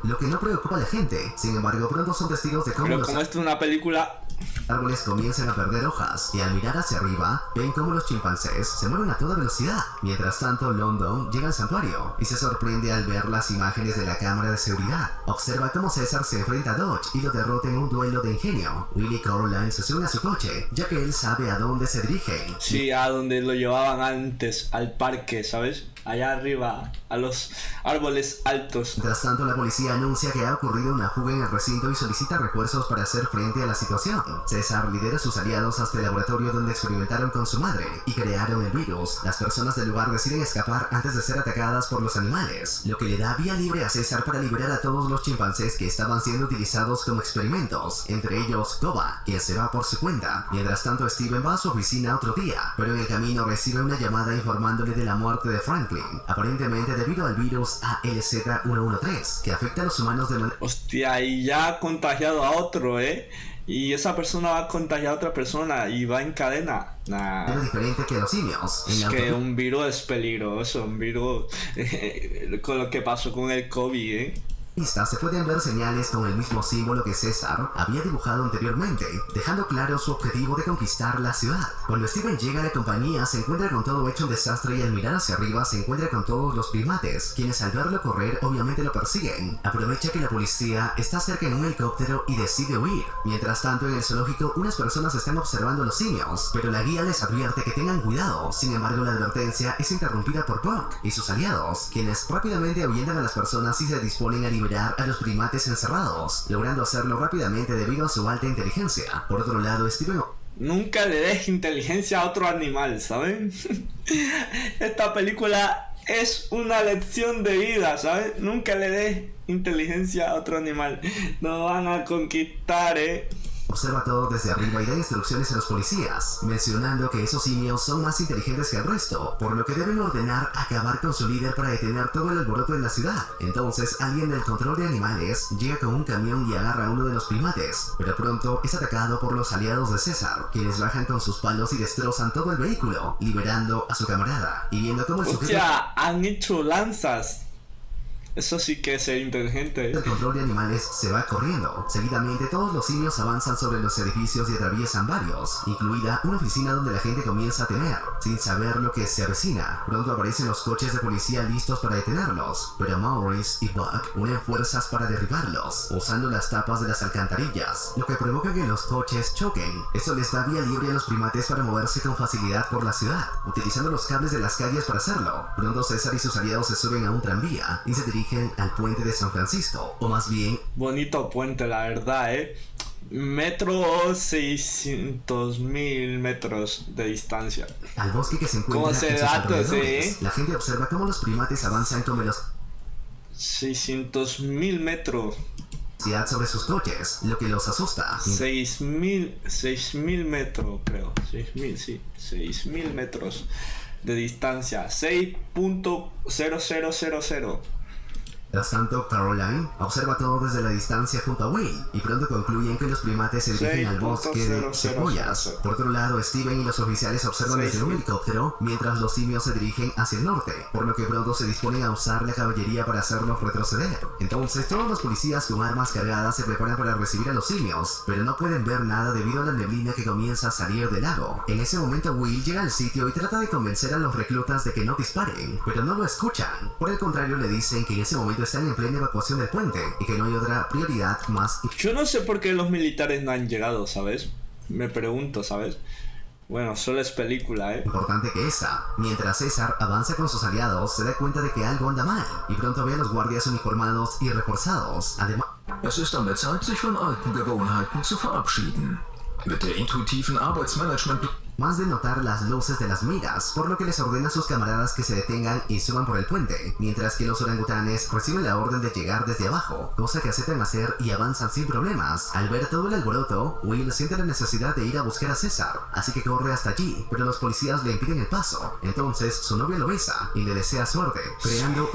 Lo que no preocupa a la gente. Sin embargo, pronto son testigos de cómo pero los como esto es una película, árboles comienzan a perder hojas, y al mirar hacia arriba, ven cómo los chimpancés se mueven a toda velocidad. Mientras tanto, London llega al santuario, y se sorprende al ver las imágenes de la cámara de seguridad. Observa cómo César se enfrenta a Dodge y lo derrota en un duelo de ingenio. Will y Caroline se suben a su coche, ya que él sabe a dónde se dirigen. sí, a donde lo llevaban antes, al parque, ¿sabes? Allá arriba, a los árboles altos. Mientras tanto, la policía anuncia que ha ocurrido una fuga en el recinto y solicita refuerzos para hacer frente a la situación. César lidera a sus aliados hasta el laboratorio donde experimentaron con su madre y crearon el virus. Las personas del lugar deciden escapar antes de ser atacadas por los animales, lo que le da vía libre a César para liberar a todos los chimpancés que estaban siendo utilizados como experimentos, entre ellos Koba, quien se va por su cuenta. Mientras tanto, Steven va a su oficina otro día, pero en el camino recibe una llamada informándole de la muerte de Franklin, aparentemente debido al virus ALZ113, que afecta a los humanos de manera... Hostia, y ya ha contagiado a otro, ¿eh? Y esa persona va a contagiar a otra persona y va en cadena. Nah. diferente que los simios. Es que un virus es peligroso, un virus... con lo que pasó con el COVID, ¿eh? Se pueden ver señales con el mismo símbolo que César había dibujado anteriormente, dejando claro su objetivo de conquistar la ciudad. Cuando Steven llega a la compañía, se encuentra con todo hecho un desastre y al mirar hacia arriba se encuentra con todos los primates, quienes al verlo correr obviamente lo persiguen. Aprovecha que la policía está cerca en un helicóptero y decide huir. Mientras tanto, en el zoológico, unas personas están observando los simios, pero la guía les advierte que tengan cuidado. Sin embargo, la advertencia es interrumpida por Buck y sus aliados, quienes rápidamente ahuyentan a las personas y se disponen a liberar a los primates encerrados, logrando hacerlo rápidamente debido a su alta inteligencia. Por otro lado, Steven... Nunca le des inteligencia a otro animal, ¿saben? Esta película es una lección de vida, ¿sabes? Nunca le des inteligencia a otro animal. Nos van a conquistar, Observa todo desde arriba y da instrucciones a los policías, mencionando que esos simios son más inteligentes que el resto, por lo que deben ordenar acabar con su líder para detener todo el alboroto en la ciudad. Entonces, alguien del control de animales llega con un camión y agarra a uno de los primates, pero pronto es atacado por los aliados de César, quienes bajan con sus palos y destrozan todo el vehículo, liberando a su camarada, y viendo cómo el sujeto... ¡Hostia! Han hecho lanzas. Eso sí que es ser inteligente. El control de animales se va corriendo. Seguidamente todos los simios avanzan sobre los edificios y atraviesan varios, incluida una oficina donde la gente comienza a temer, sin saber lo que se avecina. Pronto aparecen los coches de policía listos para detenerlos, pero Maurice y Buck unen fuerzas para derribarlos, usando las tapas de las alcantarillas, lo que provoca que los coches choquen. Esto les da vía libre a los primates para moverse con facilidad por la ciudad, utilizando los cables de las calles para hacerlo. Pronto César y sus aliados se suben a un tranvía y se dirigen al puente de San Francisco, o más bien... Bonito puente, la verdad, Metro 600.000 metros de distancia. Al bosque que se encuentra en sus alrededores. La gente observa cómo los primates avanzan con velocidad 600.000 metros. Sobre sus coches, lo que los asusta. 6.000 metros, creo. 6.000, sí. 6.000 metros de distancia. 6.0000. Mientras tanto, Caroline observa todo desde la distancia junto a Will, y pronto concluyen que los primates se dirigen al bosque de secuoyas. Por otro lado, Steven y los oficiales observan desde un helicóptero, mientras los simios se dirigen hacia el norte, por lo que pronto se disponen a usar la caballería para hacerlos retroceder. Entonces, todos los policías con armas cargadas se preparan para recibir a los simios, pero no pueden ver nada debido a la neblina que comienza a salir del lago. En ese momento, Will llega al sitio y trata de convencer a los reclutas de que no disparen, pero no lo escuchan. Por el contrario, le dicen que en ese momento están en plena evacuación del puente y que no hay otra prioridad más. Yo no sé por qué los militares no han llegado, ¿sabes? Me pregunto, ¿sabes? Bueno, solo es película, Importante que esa. Mientras César avanza con sus aliados, se da cuenta de que algo anda mal y pronto ve a los guardias uniformados y reforzados. Además, es ist an der Zeit, sich von alten Gewohnheiten zu verabschieden. Mit der intuitiven Arbeitsmanagement... más de notar las luces de las miras, por lo que les ordena a sus camaradas que se detengan y suban por el puente, mientras que los orangutanes reciben la orden de llegar desde abajo, cosa que aceptan hacer y avanzan sin problemas. Al ver todo el alboroto, Will siente la necesidad de ir a buscar a César, así que corre hasta allí, pero los policías le impiden el paso. Entonces su novia lo besa y le desea suerte, creando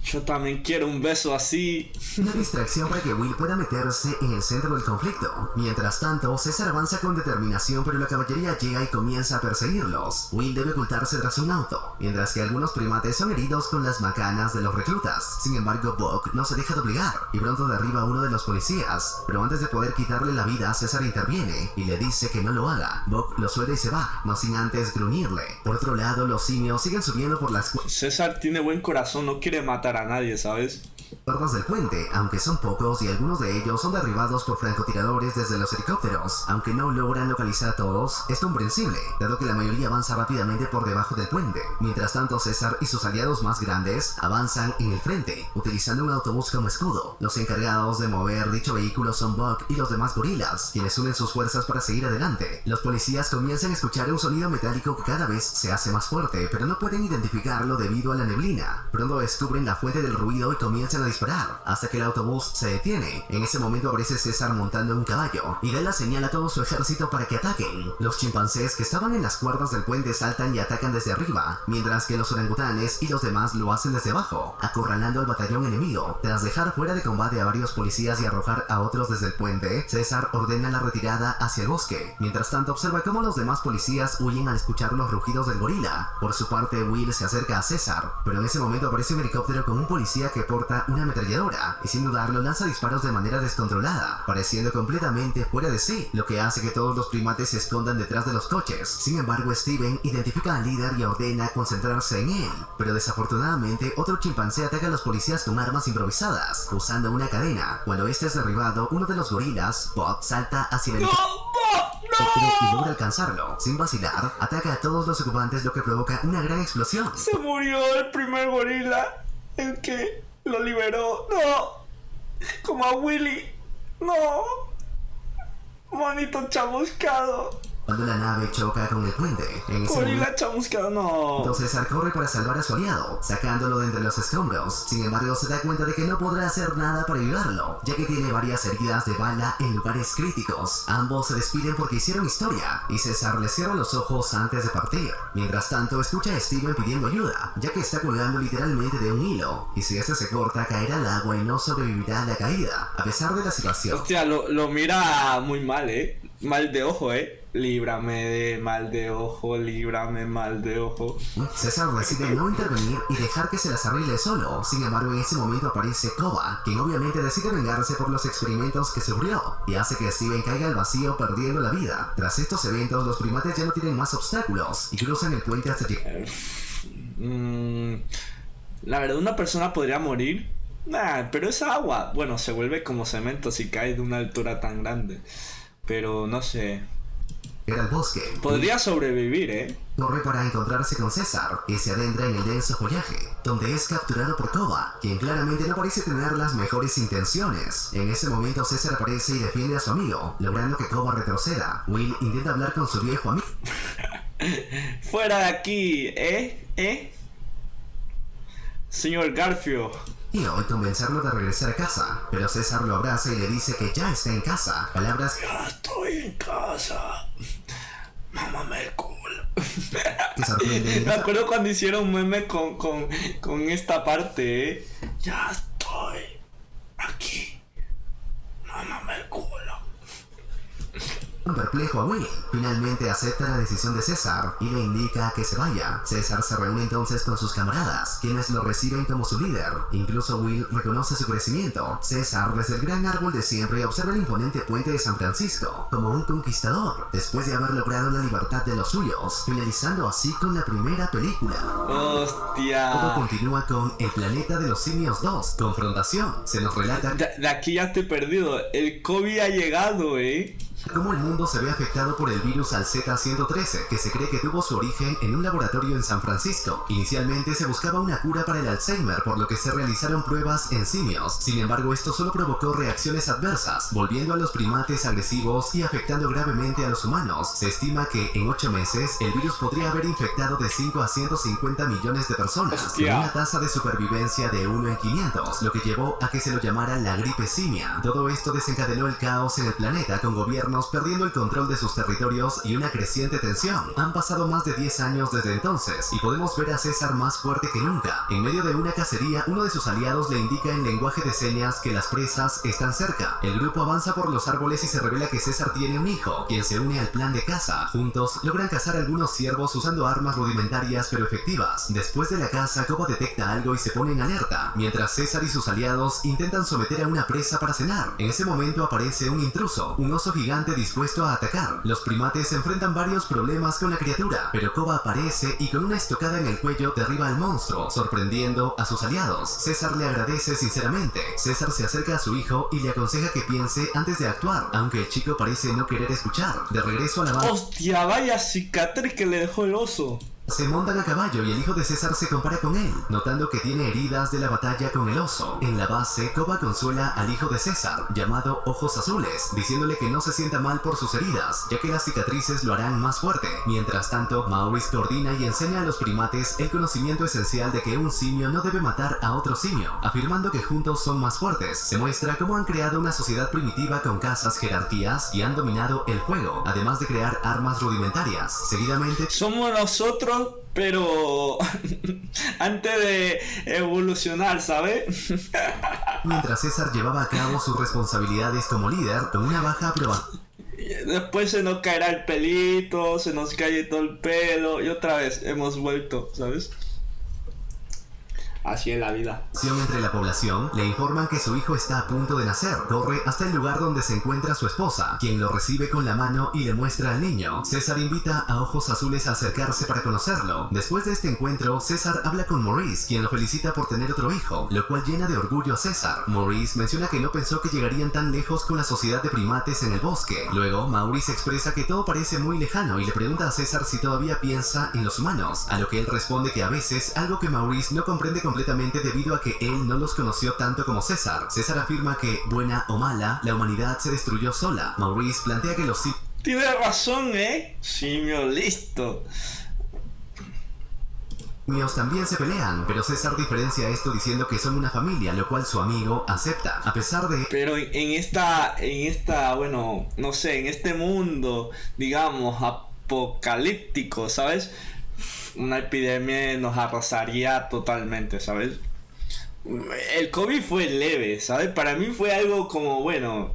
Yo también quiero un beso así. una distracción para que Will pueda meterse en el centro del conflicto. Mientras tanto, César avanza con determinación, pero la caballería llega y comienza a perseguirlos. Will debe ocultarse tras un auto, mientras que algunos primates son heridos con las macanas de los reclutas. Sin embargo, Buck no se deja doblegar y pronto derriba a uno de los policías. Pero antes de poder quitarle la vida, César interviene y le dice que no lo haga. Buck lo suelta y se va, no sin antes gruñirle. Por otro lado, los simios siguen subiendo por las César tiene buen corazón, no quiere matar a nadie, ¿sabes? cuerdas del puente, aunque son pocos y algunos de ellos son derribados por francotiradores desde los helicópteros. Aunque no logran localizar a todos, es comprensible, dado que la mayoría avanza rápidamente por debajo del puente. Mientras tanto, César y sus aliados más grandes avanzan en el frente, utilizando un autobús como escudo. Los encargados de mover dicho vehículo son Buck y los demás gorilas, quienes unen sus fuerzas para seguir adelante. Los policías comienzan a escuchar un sonido metálico que cada vez se hace más fuerte, pero no pueden identificarlo debido a la neblina. Pronto descubren la fuente del ruido y comienzan a disparar, hasta que el autobús se detiene. En ese momento aparece César montando un caballo, y da la señal a todo su ejército para que ataquen. Los chimpancés que estaban en las cuerdas del puente saltan y atacan desde arriba, mientras que los orangutanes y los demás lo hacen desde abajo, acorralando al batallón enemigo. Tras dejar fuera de combate a varios policías y arrojar a otros desde el puente, César ordena la retirada hacia el bosque. Mientras tanto, observa cómo los demás policías huyen al escuchar los rugidos del gorila. Por su parte, Will se acerca a César, pero en ese momento aparece un helicóptero con un policía que porta una una ametralladora y sin dudarlo lanza disparos de manera descontrolada, pareciendo completamente fuera de sí, lo que hace que todos los primates se escondan detrás de los coches. Sin embargo, Steven identifica al líder y ordena concentrarse en él, pero desafortunadamente otro chimpancé ataca a los policías con armas improvisadas, usando una cadena. Cuando este es derribado, uno de los gorilas, Bob, salta hacia el helicóptero y logra alcanzarlo. Sin vacilar, ataca a todos los ocupantes, lo que provoca una gran explosión. Se murió el primer gorila, el que lo liberó. No, como a Willy. No, monito chamuscado. Cuando la nave choca con el puente, en ese momento, Gorila chamuscado, no. César corre para salvar a su aliado, sacándolo de entre los escombros. Sin embargo, se da cuenta de que no podrá hacer nada para ayudarlo, ya que tiene varias heridas de bala en lugares críticos. Ambos se despiden porque hicieron historia, y César le cierra los ojos antes de partir. Mientras tanto, escucha a Steven pidiendo ayuda, ya que está colgando literalmente de un hilo, y si este se corta, caerá al agua y no sobrevivirá a la caída. A pesar de la situación, Hostia, lo mira muy mal, mal de ojo, Líbrame de mal de ojo, líbrame mal de ojo. César decide no intervenir y dejar que se las arregle solo. Sin embargo, en ese momento aparece Koba, quien obviamente decide vengarse por los experimentos que sufrió, y hace que Steven caiga al vacío perdiendo la vida. Tras estos eventos, los primates ya no tienen más obstáculos y cruzan el puente hasta llegar. La verdad, una persona podría morir. Nah, pero es agua. Bueno, se vuelve como cemento si cae de una altura tan grande. Pero no sé. Era el bosque. Podría sobrevivir, Corre para encontrarse con César y se adentra en el denso follaje, donde es capturado por Koba, quien claramente no parece tener las mejores intenciones. En ese momento César aparece y defiende a su amigo, logrando que Koba retroceda. Will intenta hablar con su viejo amigo. Fuera de aquí, señor Garfio. Y hoy convencerlo de regresar a casa, pero César lo abraza y le dice que ya está en casa. Palabras Ya estoy en casa. Mámame el culo. que sorprenden. Me acuerdo cuando hicieron meme con esta parte, Ya estoy aquí. Mámame el culo. Un perplejo a Will. Finalmente acepta la decisión de César y le indica que se vaya. César se reúne entonces con sus camaradas, quienes lo reciben como su líder. Incluso Will reconoce su crecimiento. César, desde el gran árbol de siempre, observa el imponente puente de San Francisco como un conquistador, después de haber logrado la libertad de los suyos, finalizando así con la primera película. Todo Hostia. continúa con El planeta de los simios 2, Confrontación. Se nos relata De aquí ya estoy perdido. El COVID ha llegado, cómo el mundo se ve afectado por el virus al Z-113, que se cree que tuvo su origen en un laboratorio en San Francisco. Inicialmente se buscaba una cura para el Alzheimer, por lo que se realizaron pruebas en simios. Sin embargo, esto solo provocó reacciones adversas, volviendo a los primates agresivos y afectando gravemente a los humanos. Se estima que en 8 meses el virus podría haber infectado de 5 a 150 millones de personas, Hostia. con una tasa de supervivencia de 1 en 500, lo que llevó a que se lo llamara la gripe simia. Todo esto desencadenó el caos en el planeta, con gobiernos perdiendo el control de sus territorios y una creciente tensión. Han pasado más de 10 años desde entonces y podemos ver a César más fuerte que nunca. En medio de una cacería, uno de sus aliados le indica en lenguaje de señas que las presas están cerca. El grupo avanza por los árboles y se revela que César tiene un hijo, quien se une al plan de caza. Juntos logran cazar algunos ciervos usando armas rudimentarias pero efectivas. Después de la caza, Koba detecta algo y se pone en alerta, mientras César y sus aliados intentan someter a una presa para cenar. En ese momento aparece un intruso, un oso gigante dispuesto a atacar. Los primates enfrentan varios problemas con la criatura, pero Koba aparece y con una estocada en el cuello derriba al monstruo, sorprendiendo a sus aliados. César le agradece sinceramente. César se acerca a su hijo y le aconseja que piense antes de actuar, aunque el chico parece no querer escuchar. De regreso a la base, Hostia, vaya cicatriz que le dejó el oso. se montan a caballo y el hijo de César se compara con él, notando que tiene heridas de la batalla con el oso. En la base, Koba consuela al hijo de César, llamado Ojos Azules, diciéndole que no se sienta mal por sus heridas, ya que las cicatrices lo harán más fuerte. Mientras tanto, Maurice coordina y enseña a los primates el conocimiento esencial de que un simio no debe matar a otro simio, afirmando que juntos son más fuertes. Se muestra cómo han creado una sociedad primitiva con casas, jerarquías y han dominado el juego, además de crear armas rudimentarias. Seguidamente, Somos nosotros, pero antes de evolucionar, ¿sabes? mientras César llevaba a cabo sus responsabilidades como líder, con una baja aprobación Después se nos caerá el pelito, se nos cae todo el pelo y otra vez hemos vuelto, ¿sabes? así es la vida. Entre la población, le informan que su hijo está a punto de nacer. Corre hasta el lugar donde se encuentra su esposa, quien lo recibe con la mano y le muestra al niño. César invita a Ojos Azules a acercarse para conocerlo. Después de este encuentro, César habla con Maurice, quien lo felicita por tener otro hijo, lo cual llena de orgullo a César. Maurice menciona que no pensó que llegarían tan lejos con la sociedad de primates en el bosque. Luego, Maurice expresa que todo parece muy lejano y le pregunta a César si todavía piensa en los humanos, a lo que él responde que a veces, algo que Maurice no comprende completamente debido a que él no los conoció tanto como César. César afirma que, buena o mala, la humanidad se destruyó sola. Maurice plantea que los Tiene razón, simio listo. simios también se pelean, pero César diferencia esto diciendo que son una familia, lo cual su amigo acepta. A pesar de... Pero en esta, bueno, no sé, en este mundo, digamos, apocalíptico, ¿sabes? Una epidemia nos arrasaría totalmente, ¿sabes? El COVID fue leve, ¿sabes? Para mí fue algo como, bueno,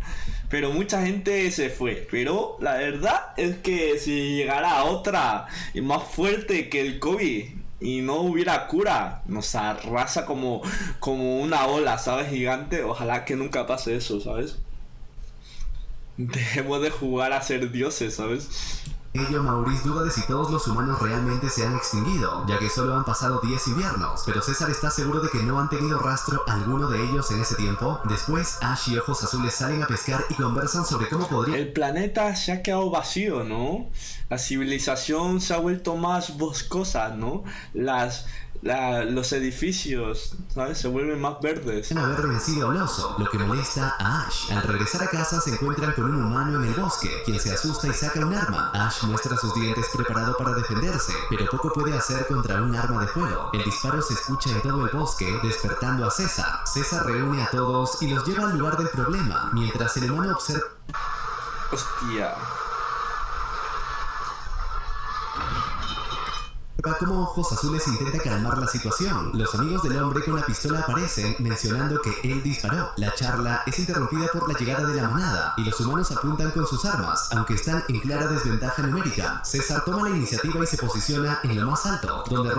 pero mucha gente se fue. Pero la verdad es que si llegara otra y más fuerte que el COVID y no hubiera cura, nos arrasa como una ola, ¿sabes? Gigante. Ojalá que nunca pase eso, ¿sabes? Dejemos de jugar a ser dioses, ¿sabes? ello, Maurice duda de si todos los humanos realmente se han extinguido, ya que solo han pasado 10 inviernos, pero César está seguro de que no han tenido rastro alguno de ellos en ese tiempo. Después, Ash y Ojos Azules salen a pescar y conversan sobre cómo podría... El planeta se ha quedado vacío, ¿no? La civilización se ha vuelto más boscosa, ¿no? Los edificios, ¿sabes? Se vuelven más verdes. haber vencido al oso, lo que molesta a Ash. Al regresar a casa se encuentran con un humano en el bosque, quien se asusta y saca un arma. Ash muestra sus dientes preparado para defenderse, pero poco puede hacer contra un arma de fuego. El disparo se escucha en todo el bosque, despertando a César. César reúne a todos y los lleva al lugar del problema, mientras el humano observa... Hostia. Como Ojos Azules intenta calmar la situación. Los amigos del hombre con la pistola aparecen, mencionando que él disparó. La charla es interrumpida por la llegada de la manada, y los humanos apuntan con sus armas, aunque están en clara desventaja numérica. César toma la iniciativa y se posiciona en lo más alto, donde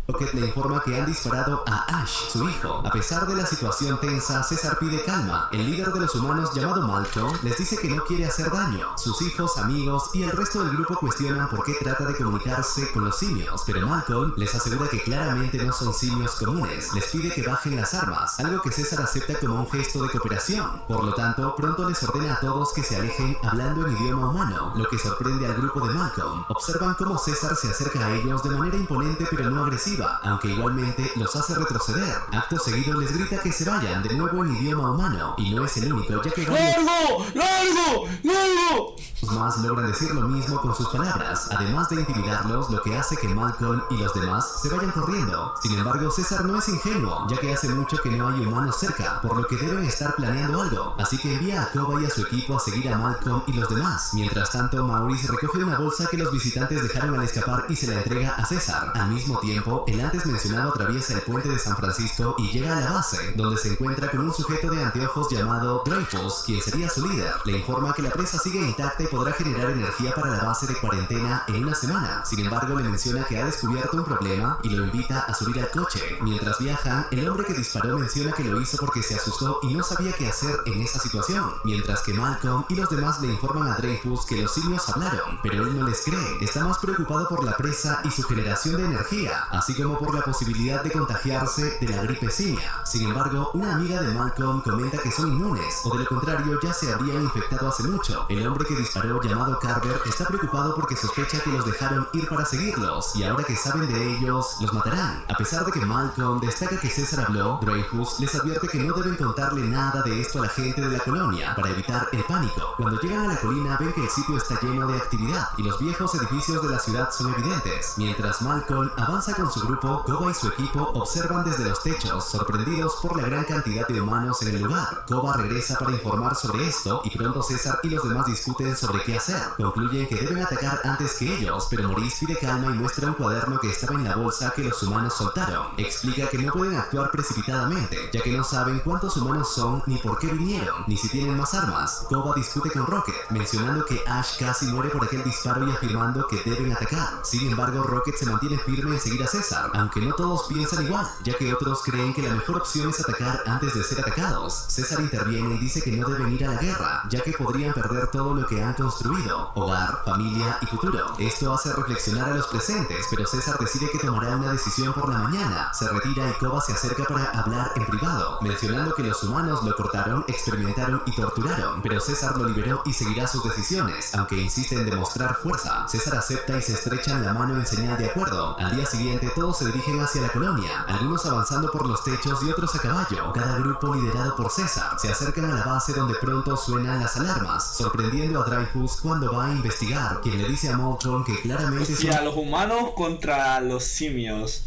Rocket le informa que han disparado a Ash, su hijo. A pesar de la situación tensa, César pide calma. El líder de los humanos, llamado Malcolm, les dice que no quiere hacer daño. Sus hijos, amigos y el resto del grupo cuestionan por qué trata de comunicarse con los simios, pero Malcolm les asegura que claramente no son simios comunes. Les pide que bajen las armas, algo que César acepta como un gesto de cooperación. Por lo tanto, pronto les ordena a todos que se alejen hablando en idioma humano, lo que sorprende al grupo de Malcolm. Observan cómo César se acerca a ellos de manera imponente pero no agresiva, aunque igualmente los hace retroceder. Acto seguido les grita que se vayan, de nuevo en idioma humano, y no es el único, ya que ¡Largo! ¡Largo! ¡Largo! los más logran decir lo mismo con sus palabras, además de intimidarlos, lo que hace que Malcolm y los demás se vayan corriendo. Sin embargo, César no es ingenuo, ya que hace mucho que no hay humanos cerca, por lo que deben estar planeando algo, así que envía a Koba y a su equipo a seguir a Malcolm y los demás. Mientras tanto, Maurice recoge una bolsa que los visitantes dejaron al escapar y se la entrega a César. Al mismo tiempo, el antes mencionado atraviesa el puente de San Francisco y llega a la base, donde se encuentra con un sujeto de anteojos llamado Dreyfus, quien sería su líder. Le informa que la presa sigue intacta y podrá generar energía para la base de cuarentena en una semana. Sin embargo, le menciona que ha descubierto un problema y lo invita a subir al coche. Mientras viajan, el hombre que disparó menciona que lo hizo porque se asustó y no sabía qué hacer en esa situación, mientras que Malcolm y los demás le informan a Dreyfus que los simios hablaron, pero él no les cree. Está más preocupado por la presa y su generación de energía, así como por la posibilidad de contagiarse de la gripe simia. Sin embargo, una amiga de Malcolm comenta que son inmunes, o de lo contrario ya se habrían infectado hace mucho. El hombre que disparó, llamado Carver, está preocupado porque sospecha que los dejaron ir para seguirlos, y ahora que saben de ellos, los matarán. A pesar de que Malcolm destaca que César habló, Dreyfus les advierte que no deben contarle nada de esto a la gente de la colonia, para evitar el pánico. Cuando llegan a la colina ven que el sitio está lleno de actividad, y los viejos edificios de la ciudad son evidentes. Mientras Malcolm avanza con su grupo, Koba y su equipo observan desde los techos, sorprendidos por la gran cantidad de humanos en el lugar. Koba regresa para informar sobre esto, y pronto César y los demás discuten sobre sobre qué hacer. Concluyen que deben atacar antes que ellos, pero Maurice pide calma y muestra un cuaderno que estaba en la bolsa que los humanos soltaron. Explica que no pueden actuar precipitadamente, ya que no saben cuántos humanos son, ni por qué vinieron, ni si tienen más armas. Koba discute con Rocket, mencionando que Ash casi muere por aquel disparo y afirmando que deben atacar. Sin embargo, Rocket se mantiene firme en seguir a César, aunque no todos piensan igual, ya que otros creen que la mejor opción es atacar antes de ser atacados. César interviene y dice que no deben ir a la guerra, ya que podrían perder todo lo que han construido: hogar, familia y futuro. Esto hace reflexionar a los presentes, pero César decide que tomará una decisión por la mañana. Se retira y Koba se acerca para hablar en privado, mencionando que los humanos lo cortaron, experimentaron y torturaron, pero César lo liberó y seguirá sus decisiones, aunque insiste en demostrar fuerza. César acepta y se estrechan la mano en señal de acuerdo. Al día siguiente todos se dirigen hacia la colonia, algunos avanzando por los techos y otros a caballo, cada grupo liderado por César. Se acercan a la base donde pronto suenan las alarmas, sorprendiendo a Dreyfus cuando va a investigar, quien le dice a Malcolm que claramente Hostia, los humanos contra los simios.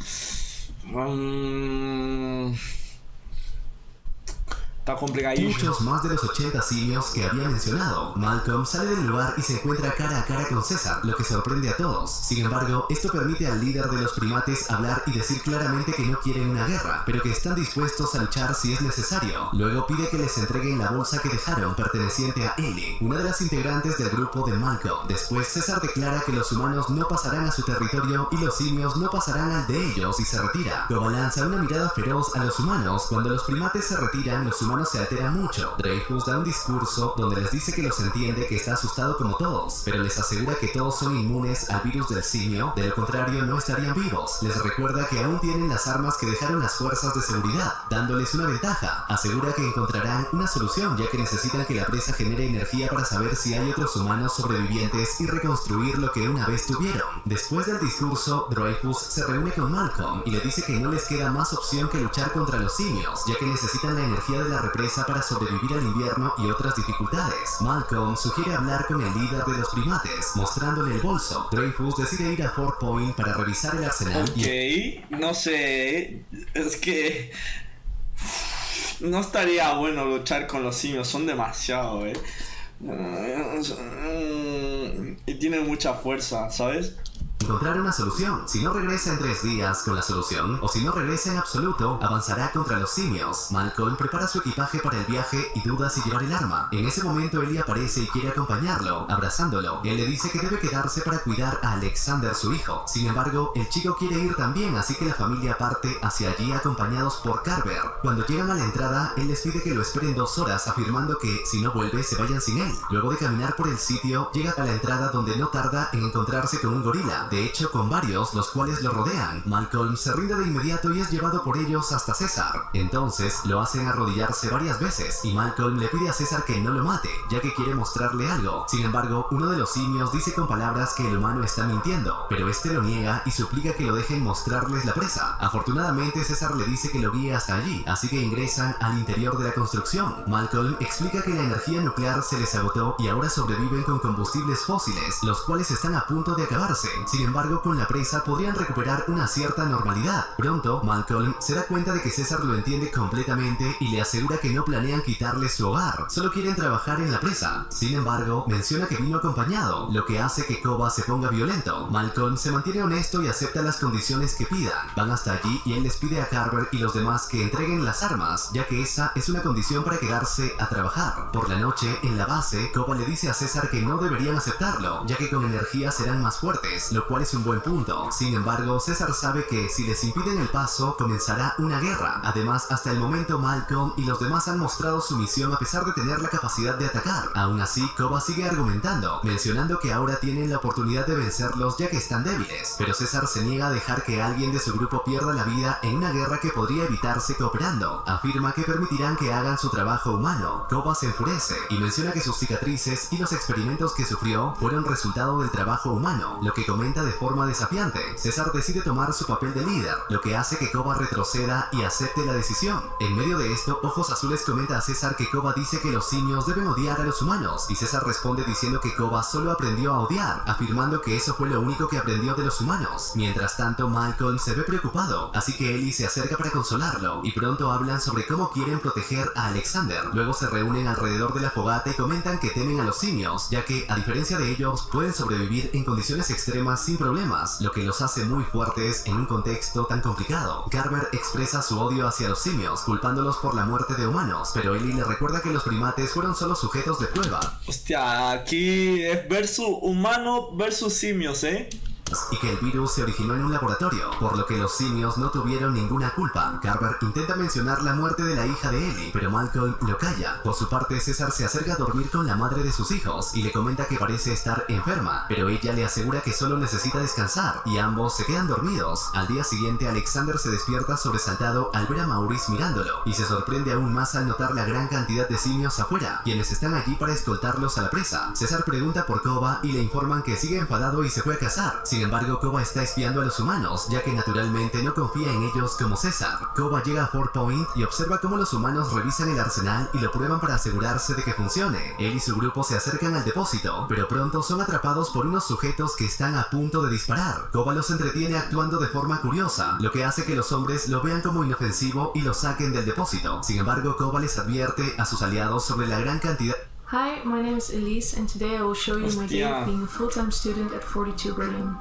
Está complicadillo. Muchos más de los 80 simios que había mencionado. Malcolm sale del lugar y se encuentra cara a cara con César, lo que sorprende a todos. Sin embargo, esto permite al líder de los primates hablar y decir claramente que no quieren una guerra, pero que están dispuestos a luchar si es necesario. Luego pide que les entreguen la bolsa que dejaron, perteneciente a Ellie, una de las integrantes del grupo de Malcolm. Después, César declara que los humanos no pasarán a su territorio y los simios no pasarán al de ellos, y se retira. Koba lanza una mirada feroz a los humanos. Cuando los primates se retiran, los humanos se alteran mucho. Dreyfus da un discurso donde les dice que los entiende, que está asustado como todos, pero les asegura que todos son inmunes al virus del simio, de lo contrario no estarían vivos. Les recuerda que aún tienen las armas que dejaron las fuerzas de seguridad, dándoles una ventaja. Asegura que encontrarán una solución, ya que necesitan que la presa genere energía para saber si hay otros humanos sobrevivientes y reconstruir lo que una vez tuvieron. Después del discurso, Dreyfus se reúne con Malcolm y le dice que no les queda más opción que luchar contra los simios, ya que necesitan la energía de la represa para sobrevivir al invierno y otras dificultades. Malcolm sugiere hablar con el líder de los primates, mostrándole el bolso. Dreyfus decide ir a Fort Point para revisar el arsenal. Ok, no sé, es que no estaría bueno luchar con los simios, son demasiado, y tienen mucha fuerza, ¿sabes? Encontrar una solución. Si no regresa en 3 días con la solución, o si no regresa en absoluto, avanzará contra los simios. Malcolm prepara su equipaje para el viaje y duda si llevar el arma. En ese momento Ellie aparece y quiere acompañarlo, abrazándolo. Él le dice que debe quedarse para cuidar a Alexander, su hijo. Sin embargo, el chico quiere ir también, así que la familia parte hacia allí acompañados por Carver. Cuando llegan a la entrada, él les pide que lo esperen 2 horas, afirmando que si no vuelve se vayan sin él. Luego de caminar por el sitio, llega a la entrada donde no tarda en encontrarse con un gorila. De hecho, con varios, los cuales lo rodean. Malcolm se rinde de inmediato y es llevado por ellos hasta César. Entonces, lo hacen arrodillarse varias veces, y Malcolm le pide a César que no lo mate, ya que quiere mostrarle algo. Sin embargo, uno de los simios dice con palabras que el humano está mintiendo, pero este lo niega y suplica que lo dejen mostrarles la presa. Afortunadamente, César le dice que lo guíe hasta allí, así que ingresan al interior de la construcción. Malcolm explica que la energía nuclear se les agotó y ahora sobreviven con combustibles fósiles, los cuales están a punto de acabarse. Sin embargo, con la presa podrían recuperar una cierta normalidad. Pronto, Malcolm se da cuenta de que César lo entiende completamente y le asegura que no planean quitarle su hogar, solo quieren trabajar en la presa. Sin embargo, menciona que vino acompañado, lo que hace que Koba se ponga violento. Malcolm se mantiene honesto y acepta las condiciones que pidan. Van hasta allí y él les pide a Carver y los demás que entreguen las armas, ya que esa es una condición para quedarse a trabajar. Por la noche, en la base, Koba le dice a César que no deberían aceptarlo, ya que con energía serán más fuertes, lo cual es un buen punto. Sin embargo, César sabe que si les impiden el paso, comenzará una guerra. Además, hasta el momento Malcolm y los demás han mostrado sumisión a pesar de tener la capacidad de atacar. Aún así, Koba sigue argumentando, mencionando que ahora tienen la oportunidad de vencerlos ya que están débiles. Pero César se niega a dejar que alguien de su grupo pierda la vida en una guerra que podría evitarse cooperando. Afirma que permitirán que hagan su trabajo humano. Koba se enfurece y menciona que sus cicatrices y los experimentos que sufrió fueron resultado del trabajo humano, lo que comenta comenta de forma desafiante. César decide tomar su papel de líder, lo que hace que Koba retroceda y acepte la decisión. En medio de esto, Ojos Azules comenta a César que Koba dice que los simios deben odiar a los humanos, y César responde diciendo que Koba solo aprendió a odiar, afirmando que eso fue lo único que aprendió de los humanos. Mientras tanto, Malcolm se ve preocupado, así que Ellie se acerca para consolarlo, y pronto hablan sobre cómo quieren proteger a Alexander. Luego se reúnen alrededor de la fogata y comentan que temen a los simios, ya que, a diferencia de ellos, pueden sobrevivir en condiciones extremas sin problemas, lo que los hace muy fuertes en un contexto tan complicado. Carver expresa su odio hacia los simios, culpándolos por la muerte de humanos, pero Ellie le recuerda que los primates fueron solo sujetos de prueba. Hostia, aquí es versus humano versus simios, Y que el virus se originó en un laboratorio, por lo que los simios no tuvieron ninguna culpa. Carver intenta mencionar la muerte de la hija de Ellie, pero Malcolm lo calla. Por su parte, César se acerca a dormir con la madre de sus hijos y le comenta que parece estar enferma, pero ella le asegura que solo necesita descansar, y ambos se quedan dormidos. Al día siguiente, Alexander se despierta sobresaltado al ver a Maurice mirándolo, y se sorprende aún más al notar la gran cantidad de simios afuera, quienes están allí para escoltarlos a la presa. César pregunta por Koba y le informan que sigue enfadado y se fue a cazar. Sin embargo, Koba está espiando a los humanos, ya que naturalmente no confía en ellos como César. Koba llega a Fort Point y observa cómo los humanos revisan el arsenal y lo prueban para asegurarse de que funcione. Él y su grupo se acercan al depósito, pero pronto son atrapados por unos sujetos que están a punto de disparar. Koba los entretiene actuando de forma curiosa, lo que hace que los hombres lo vean como inofensivo y lo saquen del depósito. Sin embargo, Koba les advierte a sus aliados sobre la gran cantidad. Hi, my name is Elise, and today I will show you my day of being a full-time student at 42 Brilliant.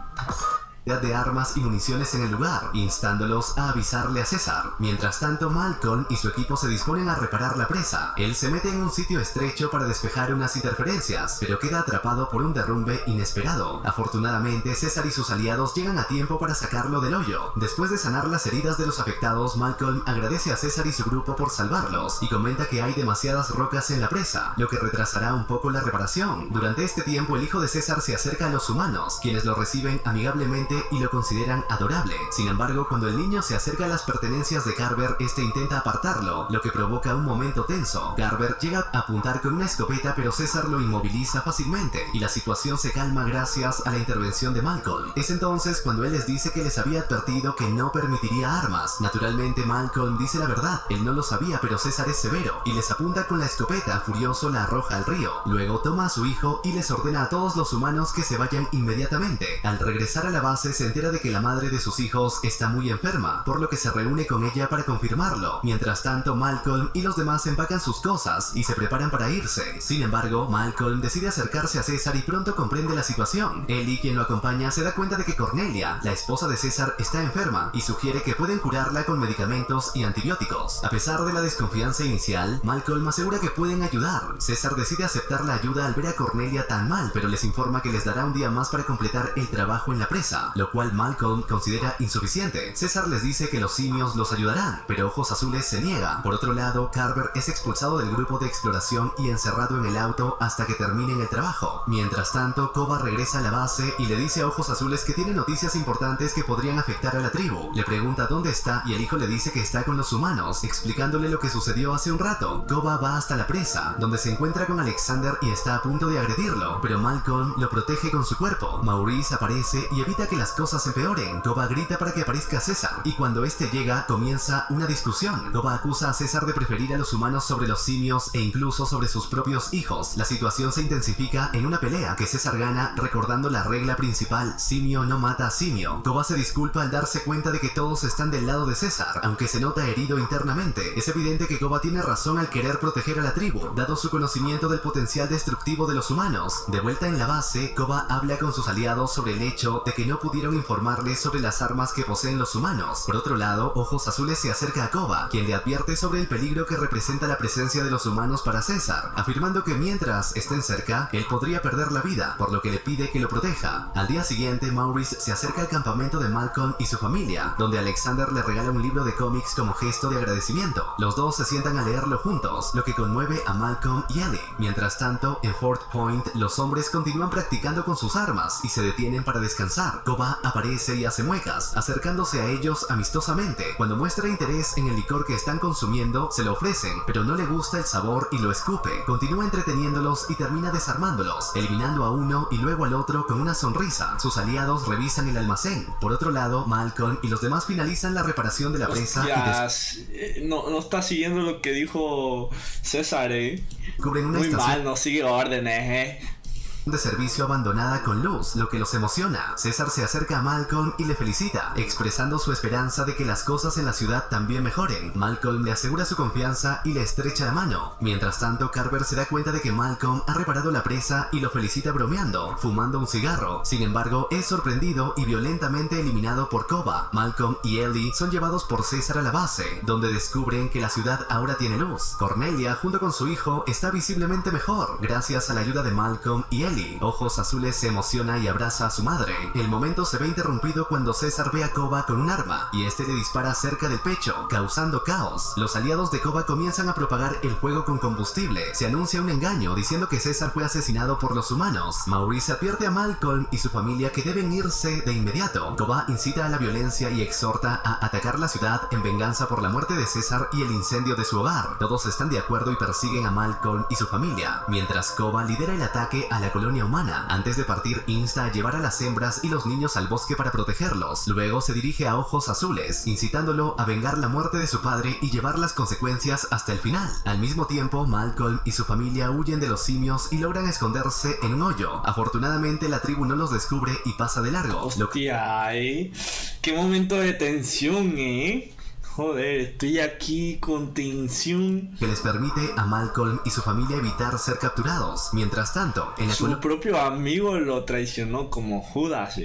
De armas y municiones en el lugar, instándolos a avisarle a César. Mientras tanto, Malcolm y su equipo se disponen a reparar la presa. Él se mete en un sitio estrecho para despejar unas interferencias, pero queda atrapado por un derrumbe inesperado. Afortunadamente, César y sus aliados llegan a tiempo para sacarlo del hoyo. Después de sanar las heridas de los afectados, Malcolm agradece a César y su grupo por salvarlos, y comenta que hay demasiadas rocas en la presa, lo que retrasará un poco la reparación. Durante este tiempo, el hijo de César se acerca a los humanos, quienes lo reciben amigablemente y lo consideran adorable. Sin embargo, cuando el niño se acerca a las pertenencias de Carver, este intenta apartarlo, lo que provoca un momento tenso. Carver llega a apuntar con una escopeta, pero César lo inmoviliza fácilmente, y la situación se calma gracias a la intervención de Malcolm. Es entonces cuando él les dice que les había advertido que no permitiría armas. Naturalmente, Malcolm dice la verdad, él no lo sabía, pero César es severo, y les apunta con la escopeta. Furioso, la arroja al río. Luego toma a su hijo y les ordena a todos los humanos que se vayan inmediatamente. Al regresar a la base, se entera de que la madre de sus hijos está muy enferma, por lo que se reúne con ella para confirmarlo. Mientras tanto, Malcolm y los demás empacan sus cosas y se preparan para irse. Sin embargo, Malcolm decide acercarse a César y pronto comprende la situación. Ellie, quien lo acompaña, se da cuenta de que Cornelia, la esposa de César, está enferma y sugiere que pueden curarla con medicamentos y antibióticos. A pesar de la desconfianza inicial, Malcolm asegura que pueden ayudar. César decide aceptar la ayuda al ver a Cornelia tan mal, pero les informa que les dará un día más para completar el trabajo en la presa, lo cual Malcolm considera insuficiente. César les dice que los simios los ayudarán, pero Ojos Azules se niega. Por otro lado, Carver es expulsado del grupo de exploración y encerrado en el auto hasta que terminen el trabajo. Mientras tanto, Koba regresa a la base y le dice a Ojos Azules que tiene noticias importantes que podrían afectar a la tribu. Le pregunta dónde está y el hijo le dice que está con los humanos, explicándole lo que sucedió hace un rato. Koba va hasta la presa, donde se encuentra con Alexander y está a punto de agredirlo, pero Malcolm lo protege con su cuerpo. Maurice aparece y evita que las cosas empeoren. Koba grita para que aparezca César, y cuando este llega, comienza una discusión. Koba acusa a César de preferir a los humanos sobre los simios e incluso sobre sus propios hijos. La situación se intensifica en una pelea que César gana recordando la regla principal: simio no mata a simio. Koba se disculpa al darse cuenta de que todos están del lado de César, aunque se nota herido internamente. Es evidente que Koba tiene razón al querer proteger a la tribu, dado su conocimiento del potencial destructivo de los humanos. De vuelta en la base, Koba habla con sus aliados sobre el hecho de que no pudieron informarles sobre las armas que poseen los humanos. Por otro lado, Ojos Azules se acerca a Koba, quien le advierte sobre el peligro que representa la presencia de los humanos para César, afirmando que mientras estén cerca, él podría perder la vida, por lo que le pide que lo proteja. Al día siguiente, Maurice se acerca al campamento de Malcolm y su familia, donde Alexander le regala un libro de cómics como gesto de agradecimiento. Los dos se sientan a leerlo juntos, lo que conmueve a Malcolm y Ellie. Mientras tanto, en Fort Point, los hombres continúan practicando con sus armas y se detienen para descansar. Koba Koba aparece y hace muecas, acercándose a ellos amistosamente. Cuando muestra interés en el licor que están consumiendo, se lo ofrecen, pero no le gusta el sabor y lo escupe. Continúa entreteniéndolos y termina desarmándolos, eliminando a uno y luego al otro con una sonrisa. Sus aliados revisan el almacén. Por otro lado, Malcolm y los demás finalizan la reparación de la presa y no está siguiendo lo que dijo César, descubren una muy estación mal, no sigue órdenes, de servicio abandonada con luz, lo que los emociona. César se acerca a Malcolm y le felicita, expresando su esperanza de que las cosas en la ciudad también mejoren. Malcolm le asegura su confianza y le estrecha la mano. Mientras tanto, Carver se da cuenta de que Malcolm ha reparado la presa y lo felicita bromeando, fumando un cigarro. Sin embargo, es sorprendido y violentamente eliminado por Koba. Malcolm y Ellie son llevados por César a la base, donde descubren que la ciudad ahora tiene luz. Cornelia, junto con su hijo, está visiblemente mejor, gracias a la ayuda de Malcolm y Ellie. Ojos Azules se emociona y abraza a su madre. El momento se ve interrumpido cuando César ve a Koba con un arma y este le dispara cerca del pecho, causando caos. Los aliados de Koba comienzan a propagar el fuego con combustible. Se anuncia un engaño diciendo que César fue asesinado por los humanos. Maurice advierte a Malcolm y su familia que deben irse de inmediato. Koba incita a la violencia y exhorta a atacar la ciudad en venganza por la muerte de César y el incendio de su hogar. Todos están de acuerdo y persiguen a Malcolm y su familia, mientras Koba lidera el ataque a la colonia humana. Antes de partir, insta a llevar a las hembras y los niños al bosque para protegerlos. Luego se dirige a Ojos Azules, incitándolo a vengar la muerte de su padre y llevar las consecuencias hasta el final. Al mismo tiempo, Malcolm y su familia huyen de los simios y logran esconderse en un hoyo. Afortunadamente, la tribu no los descubre y pasa de largo. Hostia, qué momento de tensión, Joder, estoy aquí con tensión. Que les permite a Malcolm y su familia evitar ser capturados. Mientras tanto, en la su propio amigo lo traicionó como Judas,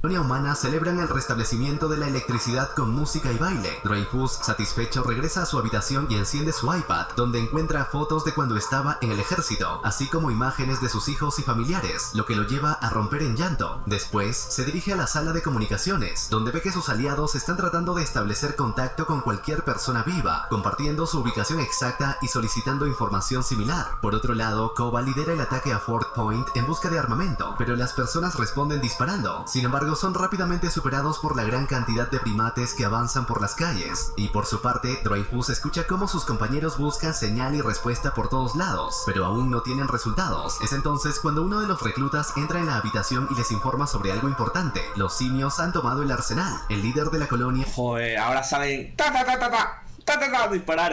colonia humana celebran el restablecimiento de la electricidad con música y baile. Dreyfus, satisfecho, regresa a su habitación y enciende su iPad, donde encuentra fotos de cuando estaba en el ejército, así como imágenes de sus hijos y familiares, lo que lo lleva a romper en llanto. Después, se dirige a la sala de comunicaciones, donde ve que sus aliados están tratando de establecer contacto con cualquier persona viva, compartiendo su ubicación exacta y solicitando información similar. Por otro lado, Koba lidera el ataque a Fort Point en busca de armamento, pero las personas responden disparando. Sin embargo, son rápidamente superados por la gran cantidad de primates que avanzan por las calles. Y por su parte, Dreyfus escucha cómo sus compañeros buscan señal y respuesta por todos lados, pero aún no tienen resultados. Es entonces cuando uno de los reclutas entra en la habitación y les informa sobre algo importante. Los simios han tomado el arsenal. El líder de la colonia... Joder, ahora saben... disparar,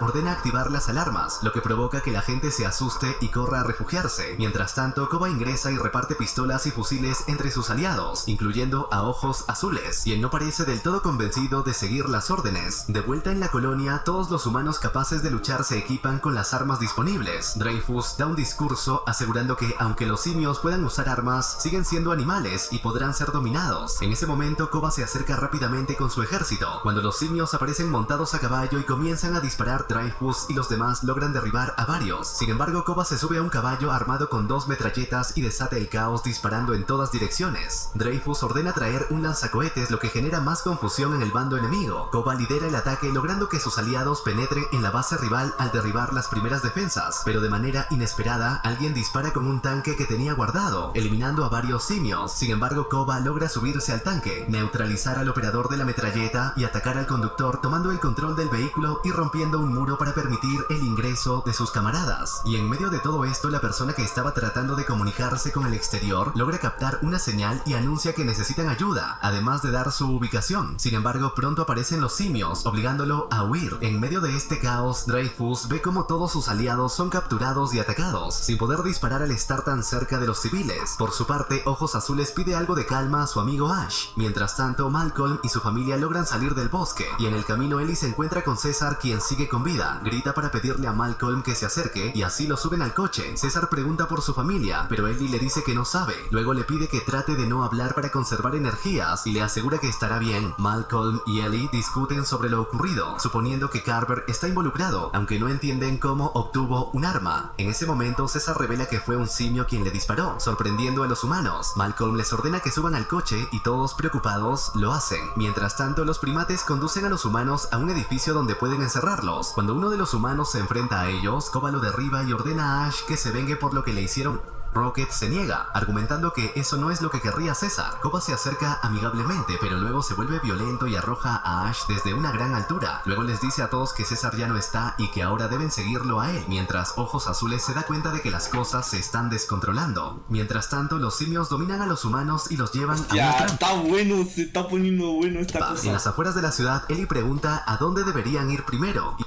ordena activar las alarmas, lo que provoca que la gente se asuste y corra a refugiarse. Mientras tanto, Koba ingresa y reparte pistolas y fusiles entre sus aliados, incluyendo a Ojos Azules, quien no parece del todo convencido de seguir las órdenes. De vuelta en la colonia, todos los humanos capaces de luchar se equipan con las armas disponibles. Dreyfus da un discurso asegurando que, aunque los simios puedan usar armas, siguen siendo animales y podrán ser dominados. En ese momento, Koba se acerca rápidamente con su ejército. Cuando los simios aparecen montados a caballo y comienzan a disparar, Dreyfus y los demás logran derribar a varios. Sin embargo, Koba se sube a un caballo armado con 2 metralletas y desata el caos disparando en todas direcciones. Dreyfus ordena traer un lanzacohetes, lo que genera más confusión en el bando enemigo. Koba lidera el ataque, logrando que sus aliados penetren en la base rival al derribar las primeras defensas, pero de manera inesperada, alguien dispara con un tanque que tenía guardado, eliminando a varios simios. Sin embargo, Koba logra subirse al tanque, neutralizar al operador de la metralleta y atacar al conductor, tomando el control del vehículo y rompiendo un muro para permitir el ingreso de sus camaradas. Y en medio de todo esto, la persona que estaba tratando de comunicarse con el exterior logra captar una señal y anuncia que necesitan ayuda, además de dar su ubicación. Sin embargo, pronto aparecen los simios, obligándolo a huir. En medio de este caos, Dreyfus ve como todos sus aliados son capturados y atacados, sin poder disparar al estar tan cerca de los civiles. Por su parte, Ojos Azules pide algo de calma a su amigo Ash. Mientras tanto, Malcolm y su familia logran salir del bosque, y en el camino Ellie se encuentra con César, quien sigue con vida. Grita para pedirle a Malcolm que se acerque y así lo suben al coche. César pregunta por su familia, pero Ellie le dice que no sabe. Luego le pide que trate de no hablar para conservar energías y le asegura que estará bien. Malcolm y Ellie discuten sobre lo ocurrido, suponiendo que Carver está involucrado, aunque no entienden cómo obtuvo un arma. En ese momento, César revela que fue un simio quien le disparó, sorprendiendo a los humanos. Malcolm les ordena que suban al coche y todos preocupados lo hacen. Mientras tanto, los primates conducen a los humanos a un edificio donde pueden encerrarlos. Cuando uno de los humanos se enfrenta a ellos, Koba lo derriba y ordena a Ash que se vengue por lo que le hicieron. Rocket se niega, argumentando que eso no es lo que querría César. Koba se acerca amigablemente, pero luego se vuelve violento y arroja a Ash desde una gran altura. Luego les dice a todos que César ya no está y que ahora deben seguirlo a él, mientras Ojos Azules se da cuenta de que las cosas se están descontrolando. Mientras tanto, los simios dominan a los humanos y los llevan a una trampa. Está bueno, se está poniendo bueno esta cosa. En las afueras de la ciudad, Ellie pregunta a dónde deberían ir primero.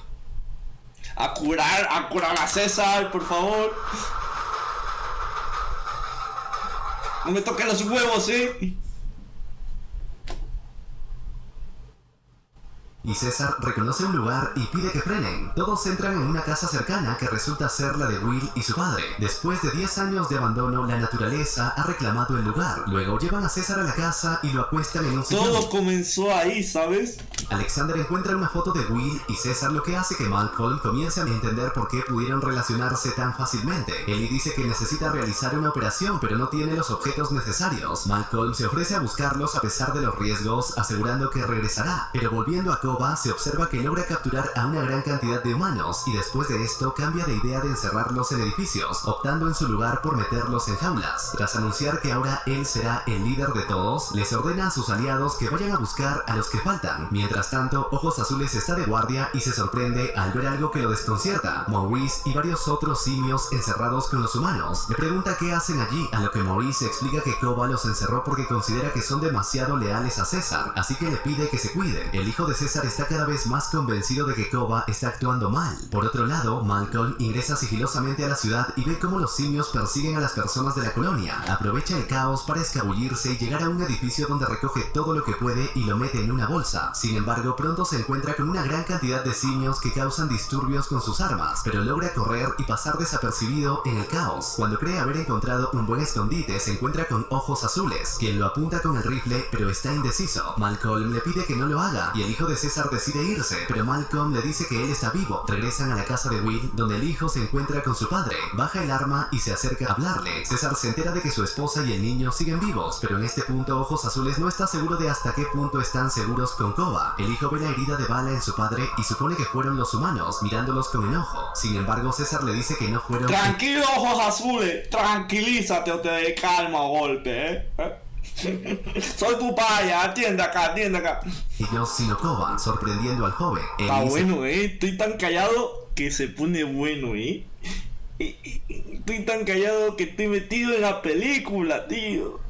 A curar a César, por favor. No me toquen los huevos, Y César reconoce un lugar y pide que frenen. Todos entran en una casa cercana que resulta ser la de Will y su padre. Después de 10 años de abandono, la naturaleza ha reclamado el lugar. Luego llevan a César a la casa y lo acuestan en un sillón. Todo comenzó ahí, ¿sabes? Alexander encuentra una foto de Will y César, lo que hace que Malcolm comience a entender por qué pudieron relacionarse tan fácilmente. Ellie dice que necesita realizar una operación, pero no tiene los objetos necesarios. Malcolm se ofrece a buscarlos a pesar de los riesgos, asegurando que regresará. Pero volviendo a Koba, se observa que logra capturar a una gran cantidad de humanos y después de esto cambia de idea de encerrarlos en edificios, optando en su lugar por meterlos en jaulas. Tras anunciar que ahora él será el líder de todos, les ordena a sus aliados que vayan a buscar a los que faltan. Mientras tanto, Ojos Azules está de guardia y se sorprende al ver algo que lo desconcierta. Maurice y varios otros simios encerrados con los humanos. Le pregunta qué hacen allí, a lo que Maurice explica que Koba los encerró porque considera que son demasiado leales a César, así que le pide que se cuide. El hijo de César está cada vez más convencido de que Koba está actuando mal. Por otro lado, Malcolm ingresa sigilosamente a la ciudad y ve cómo los simios persiguen a las personas de la colonia. Aprovecha el caos para escabullirse y llegar a un edificio donde recoge todo lo que puede y lo mete en una bolsa. Sin embargo, pronto se encuentra con una gran cantidad de simios que causan disturbios con sus armas, pero logra correr y pasar desapercibido en el caos. Cuando cree haber encontrado un buen escondite, se encuentra con Ojos Azules, quien lo apunta con el rifle, pero está indeciso. Malcolm le pide que no lo haga y el hijo de César decide irse, pero Malcolm le dice que él está vivo. Regresan a la casa de Will, donde el hijo se encuentra con su padre. Baja el arma y se acerca a hablarle. César se entera de que su esposa y el niño siguen vivos, pero en este punto Ojos Azules no está seguro de hasta qué punto están seguros con Koba. El hijo ve la herida de bala en su padre y supone que fueron los humanos, mirándolos con enojo. Sin embargo, César le dice que no fueron... Tranquilo, Ojos Azules, tranquilízate o te doy calma o golpe, Soy tu paya, atiende acá. Ellos sino Koba, sorprendiendo al joven. Está bueno, estoy tan callado que se pone bueno, Estoy tan callado que estoy metido en la película, tío.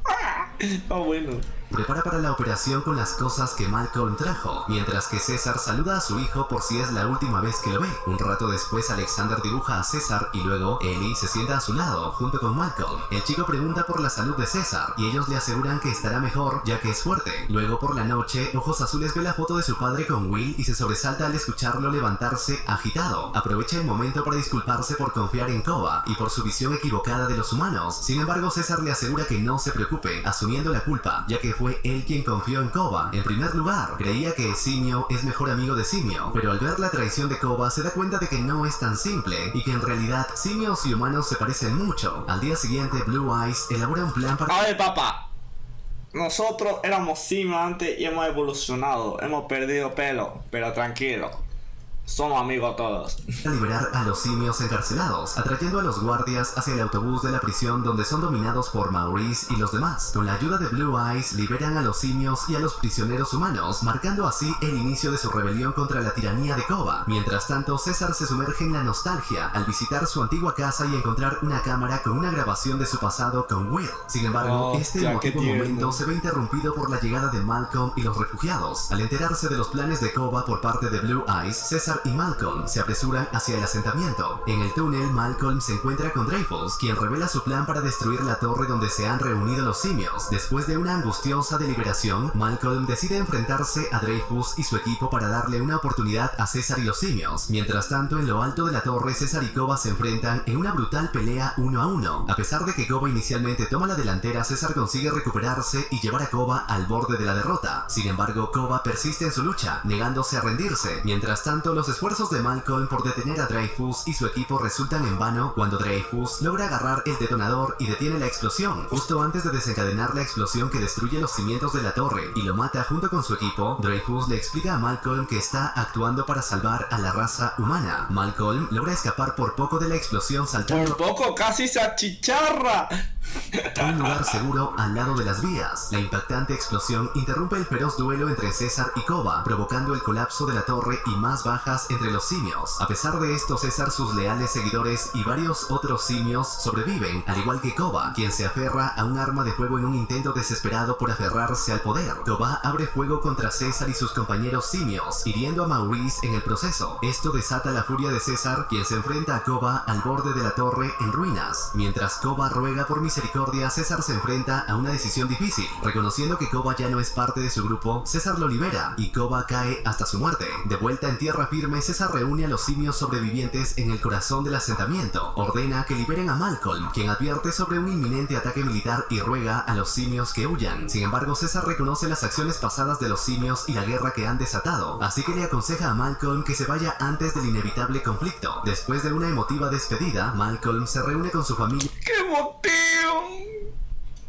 Está bueno. Prepara para la operación con las cosas que Malcolm trajo, mientras que César saluda a su hijo por si es la última vez que lo ve. Un rato después, Alexander dibuja a César y luego Ellie se sienta a su lado, junto con Malcolm. El chico pregunta por la salud de César y ellos le aseguran que estará mejor ya que es fuerte. Luego por la noche, Ojos Azules ve la foto de su padre con Will y se sobresalta al escucharlo levantarse agitado. Aprovecha el momento para disculparse por confiar en Koba y por su visión equivocada de los humanos. Sin embargo, César le asegura que no se preocupe, asumiendo la culpa, ya que fue él quien confió en Koba. En primer lugar, creía que Simio es mejor amigo de Simio, pero al ver la traición de Koba se da cuenta de que no es tan simple y que en realidad simios y humanos se parecen mucho. Al día siguiente, Blue Eyes elabora un plan para... A ver, papá, nosotros éramos simios antes y hemos evolucionado, hemos perdido pelo, pero tranquilo, somos amigos todos. Liberar a los simios encarcelados, atrayendo a los guardias hacia el autobús de la prisión donde son dominados por Maurice y los demás. Con la ayuda de Blue Eyes liberan a los simios y a los prisioneros humanos, marcando así el inicio de su rebelión contra la tiranía de Koba. Mientras tanto, César se sumerge en la nostalgia al visitar su antigua casa y encontrar una cámara con una grabación de su pasado con Will. Sin embargo, este emotivo momento se ve interrumpido por la llegada de Malcolm y los refugiados. Al enterarse de los planes de Koba por parte de Blue Eyes, César y Malcolm se apresuran hacia el asentamiento. En el túnel, Malcolm se encuentra con Dreyfus, quien revela su plan para destruir la torre donde se han reunido los simios. Después de una angustiosa deliberación, Malcolm decide enfrentarse a Dreyfus y su equipo para darle una oportunidad a César y los simios. Mientras tanto, en lo alto de la torre, César y Koba se enfrentan en una brutal pelea 1 a 1. A pesar de que Koba inicialmente toma la delantera, César consigue recuperarse y llevar a Koba al borde de la derrota. Sin embargo, Koba persiste en su lucha, negándose a rendirse. Mientras tanto, los Los esfuerzos de Malcolm por detener a Dreyfus y su equipo resultan en vano cuando Dreyfus logra agarrar el detonador y detiene la explosión. Justo antes de desencadenar la explosión que destruye los cimientos de la torre y lo mata junto con su equipo, Dreyfus le explica a Malcolm que está actuando para salvar a la raza humana. Malcolm logra escapar por poco de la explosión saltando Por poco casi se achicharra. a un lugar seguro al lado de las vías. La impactante explosión interrumpe el feroz duelo entre César y Koba, provocando el colapso de la torre y más bajas entre los simios. A pesar de esto, César, sus leales seguidores y varios otros simios sobreviven, al igual que Koba, quien se aferra a un arma de fuego en un intento desesperado por aferrarse al poder. Koba abre fuego contra César y sus compañeros simios, hiriendo a Maurice en el proceso. Esto desata la furia de César, quien se enfrenta a Koba al borde de la torre en ruinas. Mientras Koba ruega por misericordia, César se enfrenta a una decisión difícil. Reconociendo que Koba ya no es parte de su grupo, César lo libera y Koba cae hasta su muerte. De vuelta en tierra firme, César reúne a los simios sobrevivientes en el corazón del asentamiento. Ordena que liberen a Malcolm, quien advierte sobre un inminente ataque militar y ruega a los simios que huyan. Sin embargo, César reconoce las acciones pasadas de los simios y la guerra que han desatado, así que le aconseja a Malcolm que se vaya antes del inevitable conflicto. Después de una emotiva despedida, Malcolm se reúne con su familia ¡Qué emotivo!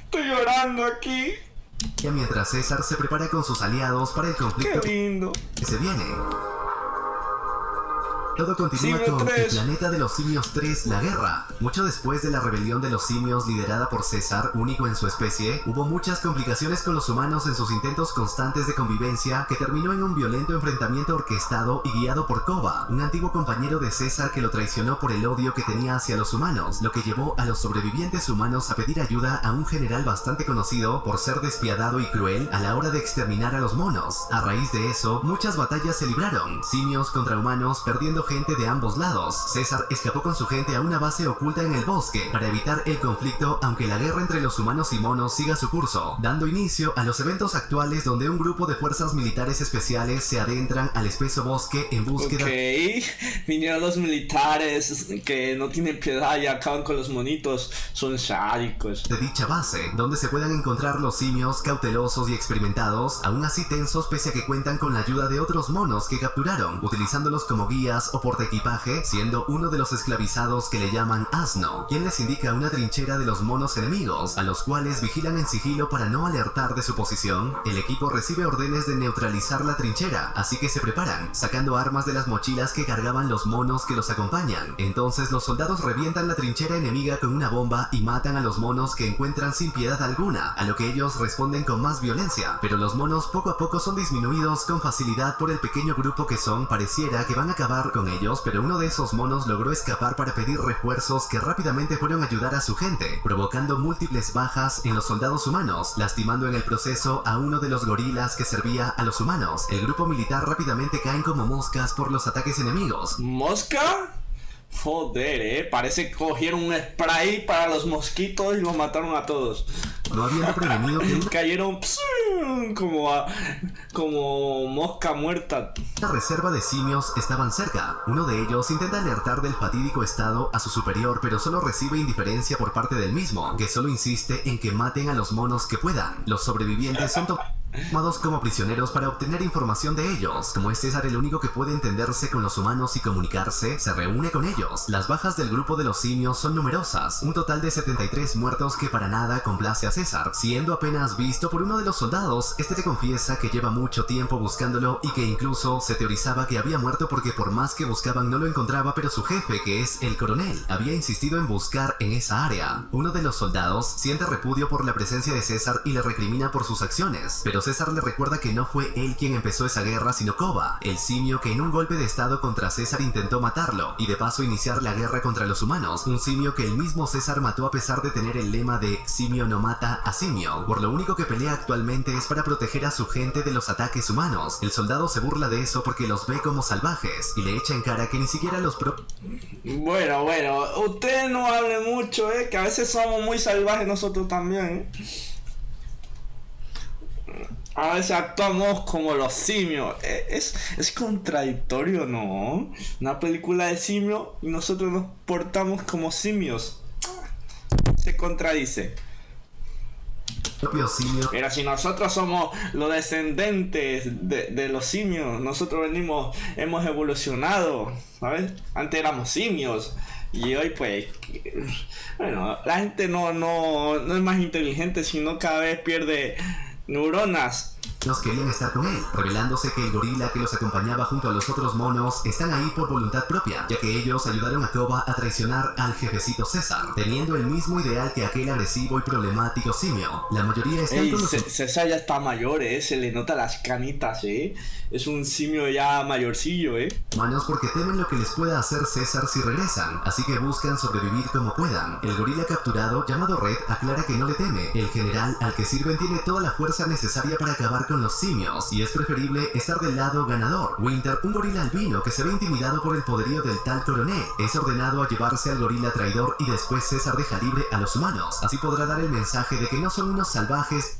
Estoy llorando aquí. mientras César se prepara con sus aliados para el conflicto ¡Qué lindo! que se viene. Todo continúa Simio con 3. El planeta de los simios 3, la guerra. Mucho después de la rebelión de los simios liderada por César, único en su especie, hubo muchas complicaciones con los humanos en sus intentos constantes de convivencia que terminó en un violento enfrentamiento orquestado y guiado por Koba, un antiguo compañero de César que lo traicionó por el odio que tenía hacia los humanos, lo que llevó a los sobrevivientes humanos a pedir ayuda a un general bastante conocido por ser despiadado y cruel a la hora de exterminar a los monos. A raíz de eso, muchas batallas se libraron, simios contra humanos, perdiendo gente de ambos lados. César escapó con su gente a una base oculta en el bosque para evitar el conflicto, aunque la guerra entre los humanos y monos siga su curso, dando inicio a los eventos actuales donde un grupo de fuerzas militares especiales se adentran al espeso bosque en búsqueda Vinieron los militares que no tienen piedad y acaban con los monitos. Son sádicos. de dicha base, donde se puedan encontrar los simios cautelosos y experimentados, aún así tensos pese a que cuentan con la ayuda de otros monos que capturaron, utilizándolos como guías o portaequipaje, siendo uno de los esclavizados que le llaman Asno, quien les indica una trinchera de los monos enemigos, a los cuales vigilan en sigilo para no alertar de su posición. El equipo recibe órdenes de neutralizar la trinchera, así que se preparan, sacando armas de las mochilas que cargaban los monos que los acompañan. Entonces los soldados revientan la trinchera enemiga con una bomba y matan a los monos que encuentran sin piedad alguna, a lo que ellos responden con más violencia, pero los monos poco a poco son disminuidos con facilidad por el pequeño grupo que son. Pareciera que van a acabar con ellos, pero uno de esos monos logró escapar para pedir refuerzos que rápidamente fueron a ayudar a su gente, provocando múltiples bajas en los soldados humanos, lastimando en el proceso a uno de los gorilas que servía a los humanos. El grupo militar rápidamente caen como moscas por los ataques enemigos. ¿Mosca? Joder, parece que cogieron un spray para los mosquitos y los mataron a todos. No habiendo prevenido que una Cayeron como mosca muerta. reserva de simios estaban cerca. Uno de ellos intenta alertar del fatídico estado a su superior, pero solo recibe indiferencia por parte del mismo, que solo insiste en que maten a los monos que puedan. Los sobrevivientes son tomados como prisioneros para obtener información de ellos. Como es César el único que puede entenderse con los humanos y comunicarse, se reúne con ellos. Las bajas del grupo de los simios son numerosas, un total de 73 muertos que para nada complace a César. Siendo apenas visto por uno de los soldados, este le confiesa que lleva mucho tiempo buscándolo y que incluso se teorizaba que había muerto porque por más que buscaban no lo encontraba, pero su jefe, que es el coronel, había insistido en buscar en esa área. Uno de los soldados siente repudio por la presencia de César y le recrimina por sus acciones, pero César le recuerda que no fue él quien empezó esa guerra, sino Koba, el simio que en un golpe de estado contra César intentó matarlo y de paso iniciar la guerra contra los humanos, un simio que el mismo César mató a pesar de tener el lema de simio no mata a simio. Por lo único que pelea actualmente es para proteger a su gente de los ataques humanos. El soldado se burla de eso porque los ve como salvajes y le echa en cara que ni siquiera los Bueno, usted no hable mucho, que a veces somos muy salvajes nosotros también, A veces actuamos como los simios. Es contradictorio, ¿no? Una película de simios y nosotros nos portamos como simios. Se contradice. propio simio. Pero si nosotros somos los descendentes de los simios, nosotros hemos evolucionado, ¿sabes? Antes éramos simios y hoy pues, bueno, la gente no es más inteligente, sino cada vez pierde neuronas. Nos querían estar con él, revelándose que el gorila que los acompañaba junto a los otros monos están ahí por voluntad propia, ya que ellos ayudaron a Koba a traicionar al jefecito César, teniendo el mismo ideal que aquel agresivo y problemático simio. La mayoría están con los... César ya está mayor, se le nota las canitas, es un simio ya mayorcillo, humanos porque temen lo que les pueda hacer César si regresan, así que buscan sobrevivir como puedan. El gorila capturado, llamado Red, aclara que no le teme. El general al que sirven tiene toda la fuerza necesaria para acabar con los simios, y es preferible estar del lado ganador. Winter, un gorila albino que se ve intimidado por el poderío del tal coronel, es ordenado a llevarse al gorila traidor y después César deja libre a los humanos. Así podrá dar el mensaje de que no son unos salvajes.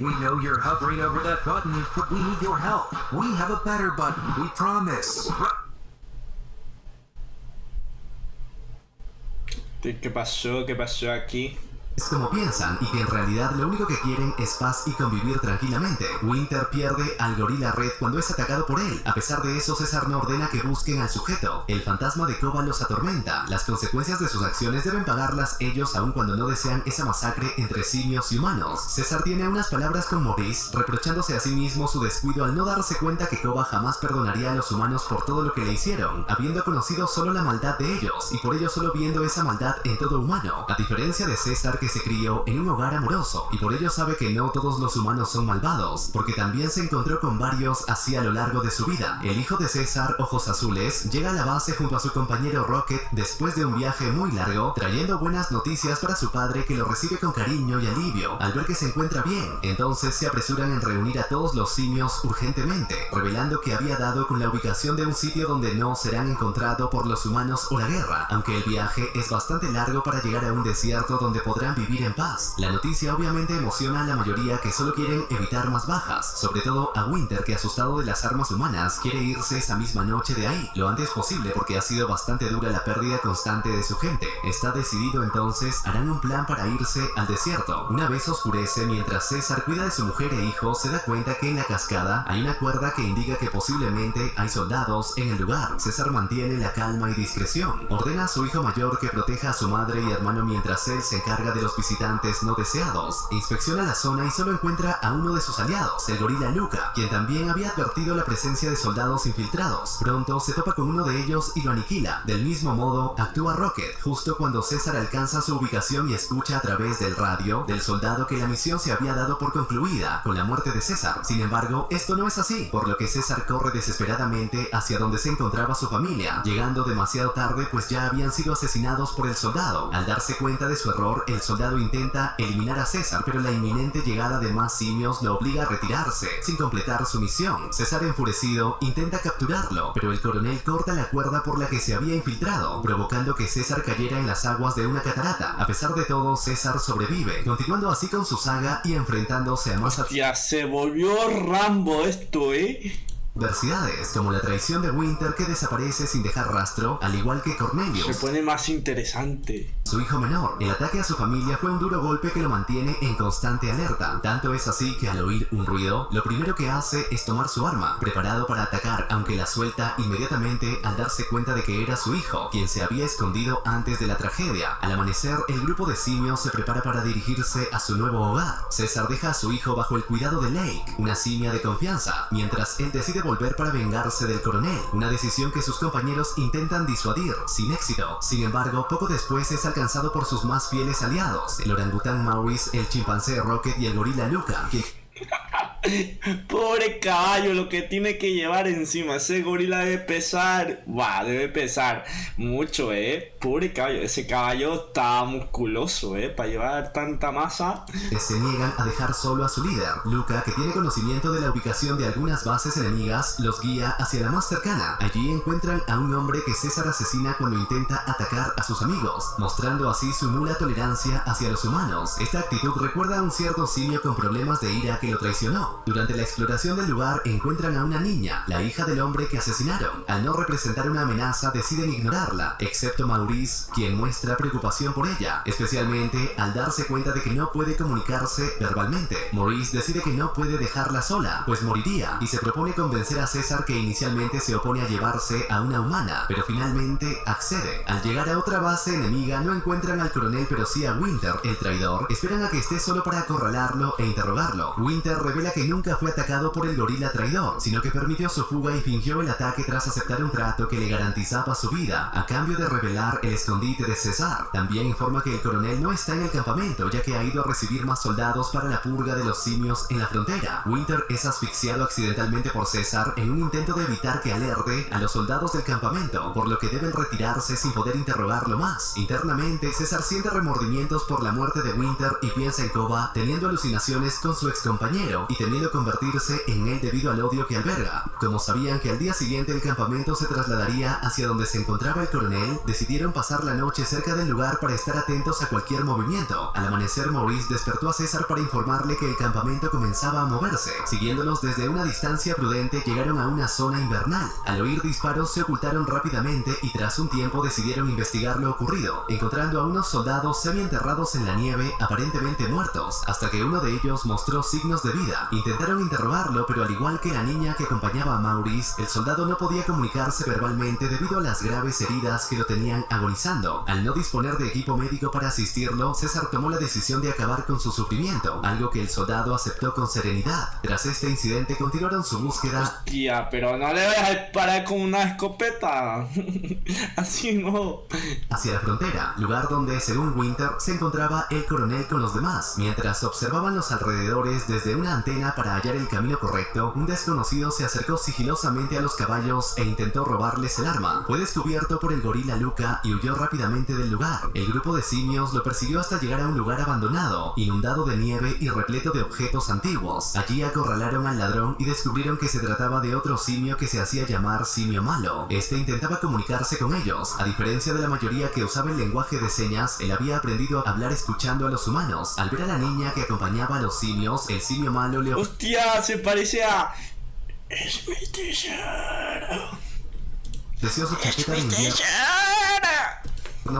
We know you're hovering over that button, but we need your help. We have a better button, we promise. ¿Qué pasó aquí? Es como piensan, y que en realidad lo único que quieren es paz y convivir tranquilamente. Winter pierde al gorila Red cuando es atacado por él. A pesar de eso, César no ordena que busquen al sujeto. El fantasma de Koba los atormenta. Las consecuencias de sus acciones deben pagarlas ellos, aun cuando no desean esa masacre entre simios y humanos. César tiene unas palabras con Maurice, reprochándose a sí mismo su descuido al no darse cuenta que Koba jamás perdonaría a los humanos por todo lo que le hicieron, habiendo conocido solo la maldad de ellos, y por ello solo viendo esa maldad en todo humano. A diferencia de César, que se crió en un hogar amoroso y por ello sabe que no todos los humanos son malvados, porque también se encontró con varios así a lo largo de su vida. El hijo de César, Ojos Azules, llega a la base junto a su compañero Rocket después de un viaje muy largo, trayendo buenas noticias para su padre, que lo recibe con cariño y alivio al ver que se encuentra bien. Entonces se apresuran en reunir a todos los simios urgentemente, revelando que había dado con la ubicación de un sitio donde no serán encontrados por los humanos o la guerra, aunque el viaje es bastante largo para llegar a un desierto donde podrán vivir en paz. La noticia obviamente emociona a la mayoría, que solo quieren evitar más bajas, sobre todo a Winter, que asustado de las armas humanas quiere irse esa misma noche de ahí, lo antes posible, porque ha sido bastante dura la pérdida constante de su gente. Está decidido, entonces harán un plan para irse al desierto. Una vez oscurece, mientras César cuida de su mujer e hijo, se da cuenta que en la cascada hay una cuerda que indica que posiblemente hay soldados en el lugar. César mantiene la calma y discreción. Ordena a su hijo mayor que proteja a su madre y hermano mientras él se encarga de los visitantes no deseados. Inspecciona la zona y solo encuentra a uno de sus aliados, el gorila Luca, quien también había advertido la presencia de soldados infiltrados. Pronto se topa con uno de ellos y lo aniquila. Del mismo modo actúa Rocket, justo cuando César alcanza su ubicación y escucha a través del radio del soldado que la misión se había dado por concluida con la muerte de César. Sin embargo, esto no es así, por lo que César corre desesperadamente hacia donde se encontraba su familia, llegando demasiado tarde pues ya habían sido asesinados por el soldado. Al darse cuenta de su error, el soldado intenta eliminar a César, pero la inminente llegada de más simios lo obliga a retirarse sin completar su misión. César, enfurecido, intenta capturarlo, pero el coronel corta la cuerda por la que se había infiltrado, provocando que César cayera en las aguas de una catarata. A pesar de todo, César sobrevive, continuando así con su saga y enfrentándose a más... Ya se volvió Rambo esto, adversidades, como la traición de Winter, que desaparece sin dejar rastro, al igual que Cornelius, se pone más interesante. Su hijo menor. El ataque a su familia fue un duro golpe que lo mantiene en constante alerta. Tanto es así que al oír un ruido, lo primero que hace es tomar su arma, preparado para atacar, aunque la suelta inmediatamente al darse cuenta de que era su hijo, quien se había escondido antes de la tragedia. Al amanecer, el grupo de simios se prepara para dirigirse a su nuevo hogar. César deja a su hijo bajo el cuidado de Lake, una simia de confianza, mientras él decide volver para vengarse del coronel, una decisión que sus compañeros intentan disuadir, sin éxito. Sin embargo, poco después es alcanzado por sus más fieles aliados, el orangután Maurice, el chimpancé Rocket y el gorila Luca, quien... Pobre caballo, lo que tiene que llevar encima. Ese gorila debe pesar. Debe pesar mucho, Pobre caballo. Ese caballo está musculoso, para llevar tanta masa. Se niegan a dejar solo a su líder. Luca, que tiene conocimiento de la ubicación de algunas bases enemigas, los guía hacia la más cercana. Allí encuentran a un hombre que César asesina cuando intenta atacar a sus amigos, mostrando así su nula tolerancia hacia los humanos. Esta actitud recuerda a un cierto simio con problemas de ira que lo traicionó. Durante la exploración del lugar encuentran a una niña, la hija del hombre que asesinaron. Al no representar una amenaza deciden ignorarla, excepto Maurice, quien muestra preocupación por ella, especialmente al darse cuenta de que no puede comunicarse verbalmente. Maurice decide que no puede dejarla sola, pues moriría, y se propone convencer a César, que inicialmente se opone a llevarse a una humana, pero finalmente accede. Al llegar a otra base enemiga no encuentran al coronel pero sí a Winter, el traidor. Esperan a que esté solo para acorralarlo e interrogarlo. Winter revela que nunca fue atacado por el gorila traidor, sino que permitió su fuga y fingió el ataque tras aceptar un trato que le garantizaba su vida, a cambio de revelar el escondite de César. También informa que el coronel no está en el campamento, ya que ha ido a recibir más soldados para la purga de los simios en la frontera. Winter es asfixiado accidentalmente por César en un intento de evitar que alerte a los soldados del campamento, por lo que deben retirarse sin poder interrogarlo más. Internamente, César siente remordimientos por la muerte de Winter y piensa en Koba, teniendo alucinaciones con su excompañero y temiendo convertirse en él debido al odio que alberga. Como sabían que al día siguiente el campamento se trasladaría hacia donde se encontraba el coronel, decidieron pasar la noche cerca del lugar para estar atentos a cualquier movimiento. Al amanecer, Maurice despertó a César para informarle que el campamento comenzaba a moverse. Siguiéndolos desde una distancia prudente, llegaron a una zona invernal. Al oír disparos se ocultaron rápidamente y tras un tiempo decidieron investigar lo ocurrido, encontrando a unos soldados semienterrados en la nieve, aparentemente muertos, hasta que uno de ellos mostró signos de vida. Intentaron interrogarlo, pero al igual que la niña que acompañaba a Maurice, el soldado no podía comunicarse verbalmente debido a las graves heridas que lo tenían agonizando. Al no disponer de equipo médico para asistirlo, César tomó la decisión de acabar con su sufrimiento, algo que el soldado aceptó con serenidad. Tras este incidente continuaron su búsqueda. Hostia, pero no le voy a disparar con una escopeta. Así no. Hacia la frontera, lugar donde, según Winter, se encontraba el coronel con los demás. Mientras observaban los alrededores desde una antena para hallar el camino correcto, un desconocido se acercó sigilosamente a los caballos e intentó robarles el arma. Fue descubierto por el gorila Luca y huyó rápidamente del lugar. El grupo de simios lo persiguió hasta llegar a un lugar abandonado, inundado de nieve y repleto de objetos antiguos. Allí acorralaron al ladrón y descubrieron que se trataba de otro simio que se hacía llamar Simio Malo. Este intentaba comunicarse con ellos. A diferencia de la mayoría que usaba el lenguaje de señas, él había aprendido a hablar escuchando a los humanos. Al ver a la niña que acompañaba a los simios, el Simio Malo le... ¡Hostia! Se parece a... Es mi tesoro. Deseó su chaqueta de invierno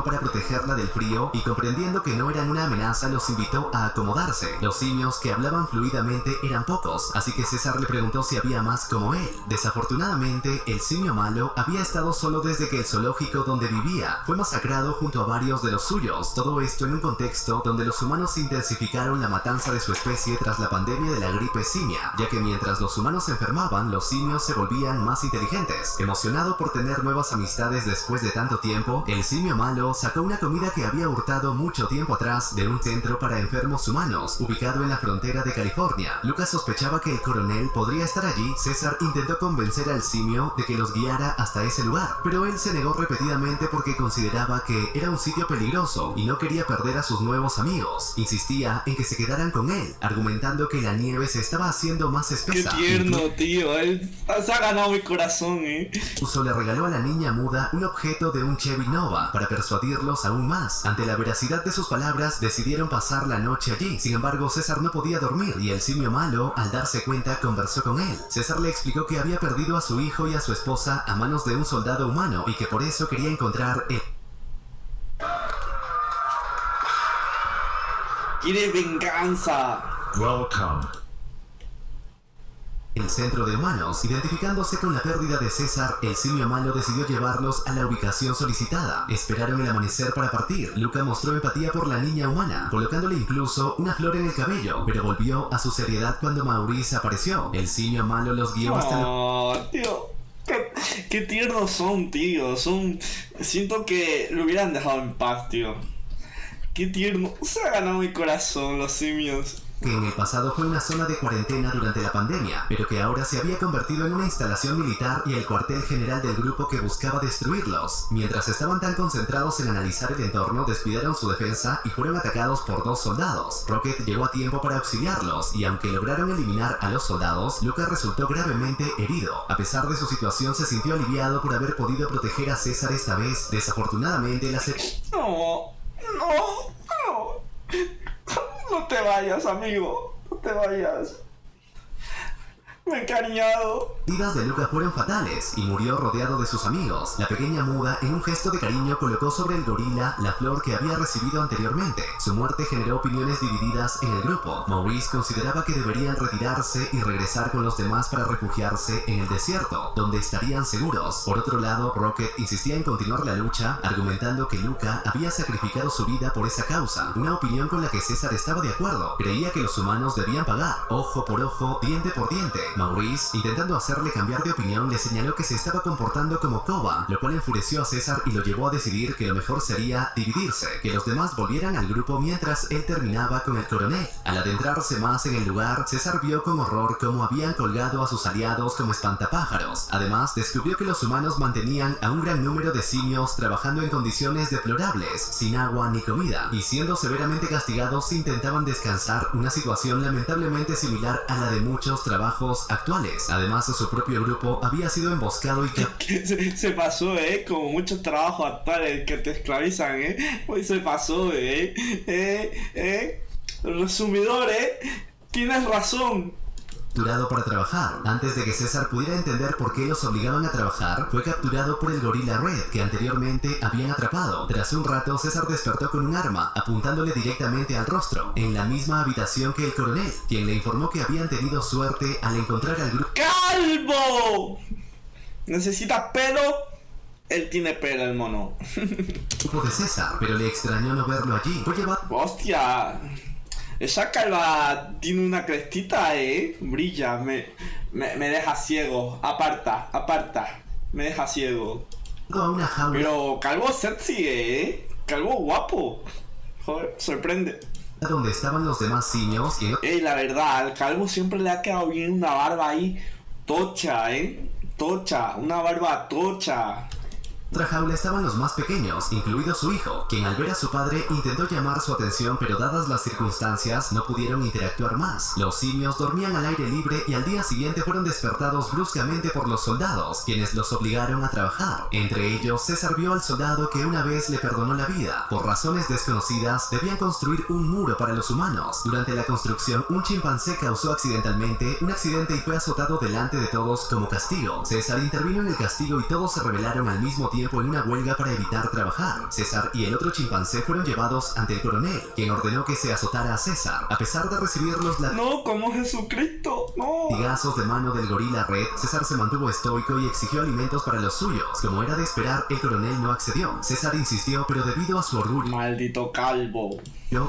para protegerla del frío y comprendiendo que no eran una amenaza los invitó a acomodarse. Los simios que hablaban fluidamente eran pocos, así que César le preguntó si había más como él. Desafortunadamente, el simio malo había estado solo desde que el zoológico donde vivía fue masacrado junto a varios de los suyos. Todo esto en un contexto donde los humanos intensificaron la matanza de su especie tras la pandemia de la gripe simia, ya que mientras los humanos se enfermaban, los simios se volvían más inteligentes. Emocionado por tener nuevas amistades después de tanto tiempo, el simio malo sacó una comida que había hurtado mucho tiempo atrás de un centro para enfermos humanos, ubicado en la frontera de California. Lucas sospechaba que el coronel podría estar allí. César intentó convencer al simio de que los guiara hasta ese lugar, pero él se negó repetidamente porque consideraba que era un sitio peligroso y no quería perder a sus nuevos amigos. Insistía en que se quedaran con él, argumentando que la nieve se estaba haciendo más espesa. ¡Qué tierno, tío! Él se ha ganado mi corazón, Incluso le regaló a la niña muda un objeto de un Chevy Nova para persuadirlos aún más. Ante la veracidad de sus palabras, decidieron pasar la noche allí. Sin embargo, César no podía dormir y el simio malo, al darse cuenta, conversó con él. César le explicó que había perdido a su hijo y a su esposa a manos de un soldado humano y que por eso quería encontrar el... ¡Quiere venganza! Welcome. el centro de humanos. Identificándose con la pérdida de César, el simio malo decidió llevarlos a la ubicación solicitada. Esperaron el amanecer para partir. Luca mostró empatía por la niña humana, colocándole incluso una flor en el cabello, pero volvió a su seriedad cuando Maurice apareció. El simio malo los guió hasta la... tío. Qué tiernos son, tío. Siento que lo hubieran dejado en paz, tío. Qué tierno. Se ha ganado mi corazón los simios. Que en el pasado fue una zona de cuarentena durante la pandemia, pero que ahora se había convertido en una instalación militar y el cuartel general del grupo que buscaba destruirlos. Mientras estaban tan concentrados en analizar el entorno, descuidaron su defensa y fueron atacados por 2 soldados. Rocket llegó a tiempo para auxiliarlos, y aunque lograron eliminar a los soldados, Luca resultó gravemente herido. A pesar de su situación, se sintió aliviado por haber podido proteger a César esta vez. Desafortunadamente, No te vayas, amigo. No te vayas. Me he encariñado. Las heridas de Luca fueron fatales y murió rodeado de sus amigos. La pequeña muda, en un gesto de cariño, colocó sobre el gorila la flor que había recibido anteriormente. Su muerte generó opiniones divididas en el grupo. Maurice consideraba que deberían retirarse y regresar con los demás para refugiarse en el desierto, donde estarían seguros. Por otro lado, Rocket insistía en continuar la lucha, argumentando que Luca había sacrificado su vida por esa causa, una opinión con la que César estaba de acuerdo. Creía que los humanos debían pagar, ojo por ojo, diente por diente. Maurice, intentando hacerle cambiar de opinión, le señaló que se estaba comportando como Koba, lo cual enfureció a César y lo llevó a decidir que lo mejor sería dividirse, que los demás volvieran al grupo mientras él terminaba con el coronel. Al adentrarse más en el lugar, César vio con horror cómo habían colgado a sus aliados como espantapájaros. Además, descubrió que los humanos mantenían a un gran número de simios trabajando en condiciones deplorables, sin agua ni comida, y siendo severamente castigados si intentaban descansar, una situación lamentablemente similar a la de muchos trabajos actuales. Además, su propio grupo había sido emboscado y se pasó, como muchos trabajos actuales que te esclavizan, pues se pasó, resumidor, tienes razón. capturado para trabajar. Antes de que César pudiera entender por qué los obligaban a trabajar, fue capturado por el gorila Red, que anteriormente habían atrapado. Tras un rato, César despertó con un arma, apuntándole directamente al rostro, en la misma habitación que el coronel, quien le informó que habían tenido suerte al encontrar al grupo. ¡Calvo! ¿Necesitas pelo? Él tiene pelo, el mono. Grupo de César, pero le extrañó no verlo allí. Fue llevado... ¡Hostia! Esa calva tiene una crestita, brilla, me deja ciego. Aparta. Me deja ciego. a una jaula Pero calvo sexy, calvo guapo. Joder, sorprende. donde estaban los demás simios y La verdad, al calvo siempre le ha quedado bien una barba ahí tocha, tocha, una barba tocha. en otra jaula estaban los más pequeños, incluido su hijo, quien al ver a su padre intentó llamar su atención, pero dadas las circunstancias no pudieron interactuar más. Los simios dormían al aire libre y al día siguiente fueron despertados bruscamente por los soldados, quienes los obligaron a trabajar. Entre ellos, César vio al soldado que una vez le perdonó la vida. Por razones desconocidas, debían construir un muro para los humanos. Durante la construcción, un chimpancé causó accidentalmente un accidente y fue azotado delante de todos como castigo. César intervino en el castigo y todos se rebelaron al mismo tiempo en una huelga para evitar trabajar. César y el otro chimpancé fueron llevados ante el coronel, quien ordenó que se azotara a César. A pesar de recibir los No, como Jesucristo, no. latigazos de mano del gorila Red, César se mantuvo estoico y exigió alimentos para los suyos. Como era de esperar, el coronel no accedió. César insistió, pero debido a su orgullo, Maldito calvo.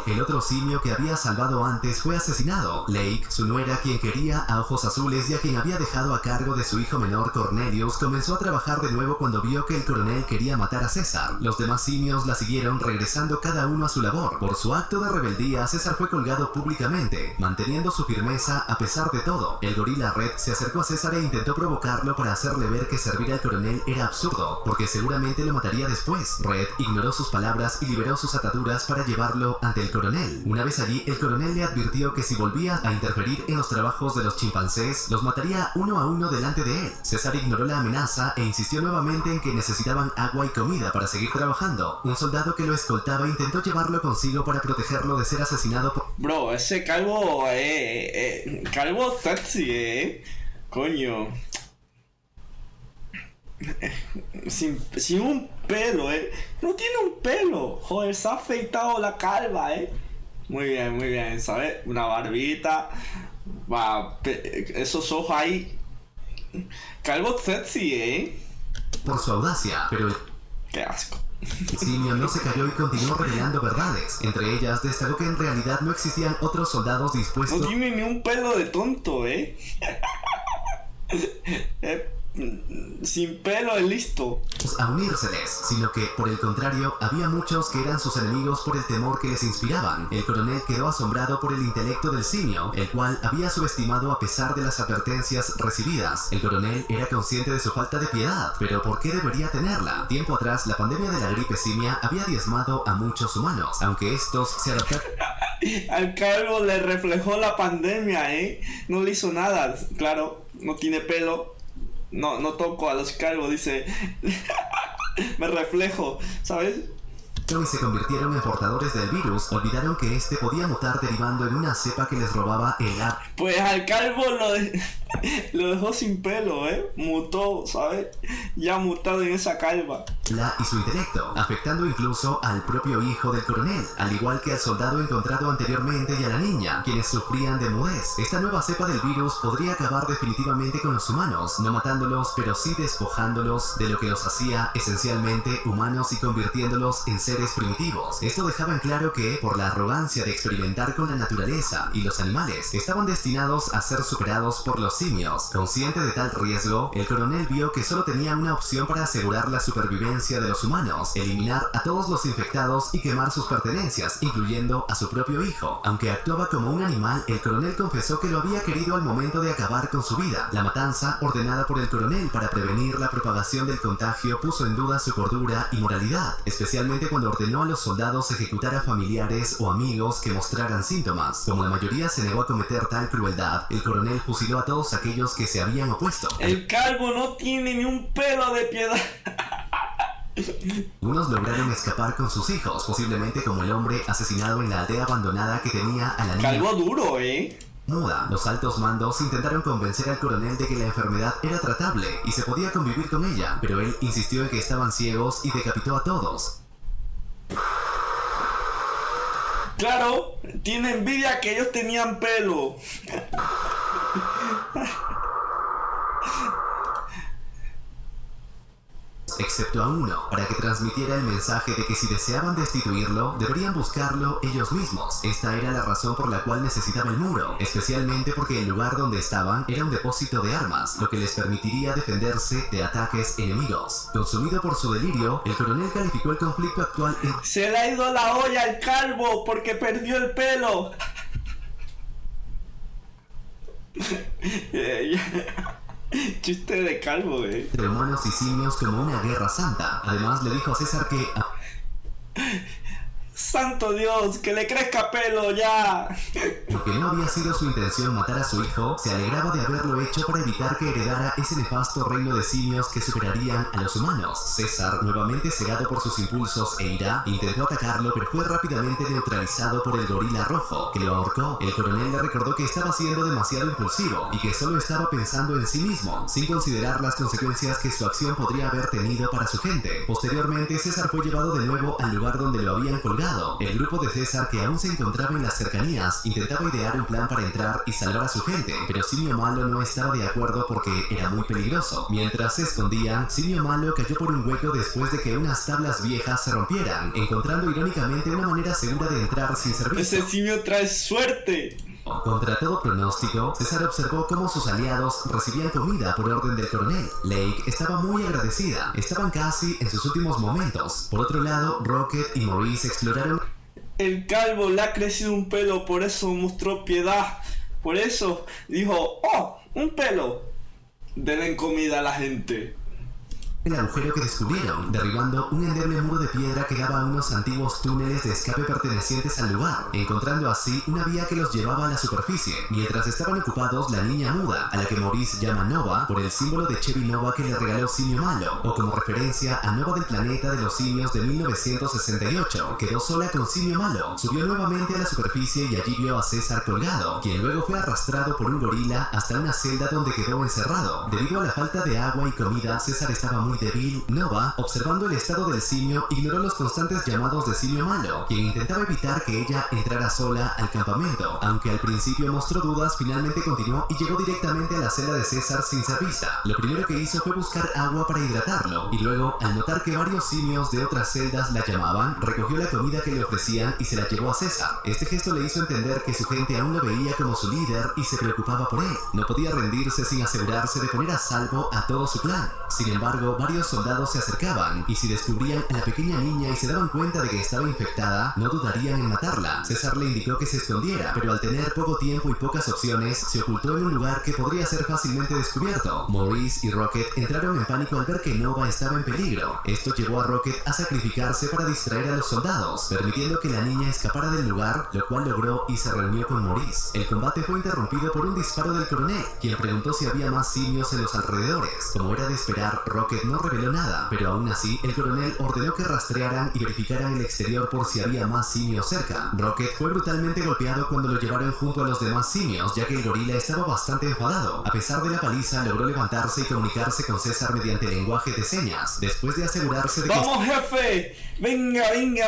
el otro simio que había salvado antes fue asesinado. Lake, su nuera, quien quería a ojos azules y a quien había dejado a cargo de su hijo menor Cornelius, comenzó a trabajar de nuevo cuando vio que el coronel quería matar a César. Los demás simios la siguieron, regresando cada uno a su labor. Por su acto de rebeldía, César fue colgado públicamente, manteniendo su firmeza a pesar de todo. El gorila Red se acercó a César e intentó provocarlo para hacerle ver que servir al coronel era absurdo, porque seguramente lo mataría después. Red ignoró sus palabras y liberó sus ataduras para llevarlo ante el coronel. Una vez allí, el coronel le advirtió que si volvía a interferir en los trabajos de los chimpancés, los mataría uno a uno delante de él. César ignoró la amenaza e insistió nuevamente en que necesitaban agua y comida para seguir trabajando. Un soldado que lo escoltaba intentó llevarlo consigo para protegerlo de ser asesinado por... Bro, ese calvo, calvo sexy, coño. Sin un pelo, no tiene un pelo. Joder, se ha afeitado la calva, Muy bien, ¿sabes? Una barbita. Esos ojos ahí. Calvo sexy, por su audacia, pero el Qué asco. simio no se cayó y continuó revelando verdades. Entre ellas, destacó que en realidad no existían otros soldados No dispuestos tiene ni un pelo de tonto, Sin pelo es listo. a unírseles, sino que, por el contrario, había muchos que eran sus enemigos por el temor que les inspiraban. El coronel quedó asombrado por el intelecto del simio, el cual había subestimado a pesar de las advertencias recibidas. El coronel era consciente de su falta de piedad, pero ¿por qué debería tenerla? Tiempo atrás, la pandemia de la gripe simia había diezmado a muchos humanos, aunque estos se adaptaron. Al calvo le reflejó la pandemia, No le hizo nada. Claro, no tiene pelo. No toco a los calvos, dice. Me reflejo, ¿sabes? Y se convirtieron en portadores del virus. Olvidaron que este podía mutar derivando en una cepa que les robaba el Pues al calvo Lo dejó sin pelo, mutó, ¿sabes? Ya mutado en esa calva. Y su intelecto, afectando incluso al propio hijo del coronel, al igual que al soldado encontrado anteriormente y a la niña, quienes sufrían de mudez. Esta nueva cepa del virus podría acabar definitivamente con los humanos, no matándolos, pero sí despojándolos de lo que los hacía esencialmente humanos y convirtiéndolos en seres primitivos. Esto dejaba en claro que, por la arrogancia de experimentar con la naturaleza y los animales, estaban destinados a ser superados por los simios. Consciente de tal riesgo, el coronel vio que solo tenía una opción para asegurar la supervivencia de los humanos: eliminar a todos los infectados y quemar sus pertenencias, incluyendo a su propio hijo. Aunque actuaba como un animal, el coronel confesó que lo había querido al momento de acabar con su vida. La matanza, ordenada por el coronel para prevenir la propagación del contagio, puso en duda su cordura y moralidad, especialmente cuando ordenó a los soldados ejecutar a familiares o amigos que mostraran síntomas. Como la mayoría se negó a cometer tal crueldad, el coronel fusiló a todos aquellos que se habían opuesto. El calvo no tiene ni un pelo de piedad. Unos lograron escapar con sus hijos, posiblemente como el hombre asesinado en la aldea abandonada que tenía a la niña Calvo duro, muda. Los altos mandos intentaron convencer al coronel de que la enfermedad era tratable y se podía convivir con ella, pero él insistió en que estaban ciegos y decapitó a todos. Claro, tiene envidia que ellos tenían pelo. Excepto a uno, para que transmitiera el mensaje de que si deseaban destituirlo, deberían buscarlo ellos mismos. Esta era la razón por la cual necesitaba el muro, especialmente porque el lugar donde estaban era un depósito de armas, lo que les permitiría defenderse de ataques enemigos. Consumido por su delirio, el coronel calificó el conflicto actual en... Se le ha ido la olla al calvo porque perdió el pelo. Chiste de calvo, entre humanos y simios como una guerra santa. Además le dijo a César que... ¡Santo Dios! ¡Que le crezca pelo ya! Aunque no había sido su intención matar a su hijo, se alegraba de haberlo hecho para evitar que heredara ese nefasto reino de simios que superarían a los humanos. César, nuevamente cegado por sus impulsos e ira, intentó atacarlo, pero fue rápidamente neutralizado por el gorila rojo, que lo ahorcó. El coronel le recordó que estaba siendo demasiado impulsivo y que solo estaba pensando en sí mismo, sin considerar las consecuencias que su acción podría haber tenido para su gente. Posteriormente, César fue llevado de nuevo al lugar donde lo habían colgado. El grupo de César, que aún se encontraba en las cercanías, intentaba idear un plan para entrar y salvar a su gente, pero Simio Malo no estaba de acuerdo porque era muy peligroso. Mientras se escondían, Simio Malo cayó por un hueco después de que unas tablas viejas se rompieran, encontrando irónicamente una manera segura de entrar sin ser visto. Ese simio trae suerte. Contra todo pronóstico, César observó cómo sus aliados recibían comida por orden del coronel. Lake estaba muy agradecida, estaban casi en sus últimos momentos. Por otro lado, Rocket y Maurice exploraron... El calvo le ha crecido un pelo, por eso mostró piedad. Por eso dijo, ¡oh! ¡Un pelo! Denle comida a la gente. El agujero que descubrieron, derribando un endeble muro de piedra que daba a unos antiguos túneles de escape pertenecientes al lugar, encontrando así una vía que los llevaba a la superficie. Mientras estaban ocupados, la niña muda, a la que Maurice llama Nova por el símbolo de Chevy Nova que le regaló Simio Malo, o como referencia a Nova del planeta de los simios de 1968, quedó sola con Simio Malo, subió nuevamente a la superficie y allí vio a César colgado, quien luego fue arrastrado por un gorila hasta una celda donde quedó encerrado. Debido a la falta de agua y comida, César estaba muy débil. Nova, observando el estado del simio, ignoró los constantes llamados de Simio Malo, quien intentaba evitar que ella entrara sola al campamento. Aunque al principio mostró dudas, finalmente continuó y llegó directamente a la celda de César sin ser vista. Lo primero que hizo fue buscar agua para hidratarlo, y luego, al notar que varios simios de otras celdas la llamaban, recogió la comida que le ofrecían y se la llevó a César. Este gesto le hizo entender que su gente aún lo veía como su líder y se preocupaba por él. No podía rendirse sin asegurarse de poner a salvo a todo su clan. Sin embargo, varios soldados se acercaban, y si descubrían a la pequeña niña y se daban cuenta de que estaba infectada, no dudarían en matarla. César le indicó que se escondiera, pero al tener poco tiempo y pocas opciones, se ocultó en un lugar que podría ser fácilmente descubierto. Maurice y Rocket entraron en pánico al ver que Nova estaba en peligro. Esto llevó a Rocket a sacrificarse para distraer a los soldados, permitiendo que la niña escapara del lugar, lo cual logró y se reunió con Maurice. El combate fue interrumpido por un disparo del coronel, quien preguntó si había más simios en los alrededores. Como era de esperar, Rocket no reveló nada, pero aún así, el coronel ordenó que rastrearan y verificaran el exterior por si había más simios cerca. Rocket fue brutalmente golpeado cuando lo llevaron junto a los demás simios, ya que el gorila estaba bastante enfadado. A pesar de la paliza, logró levantarse y comunicarse con César mediante lenguaje de señas, después de asegurarse de que... ¡Vamos, jefe! Venga,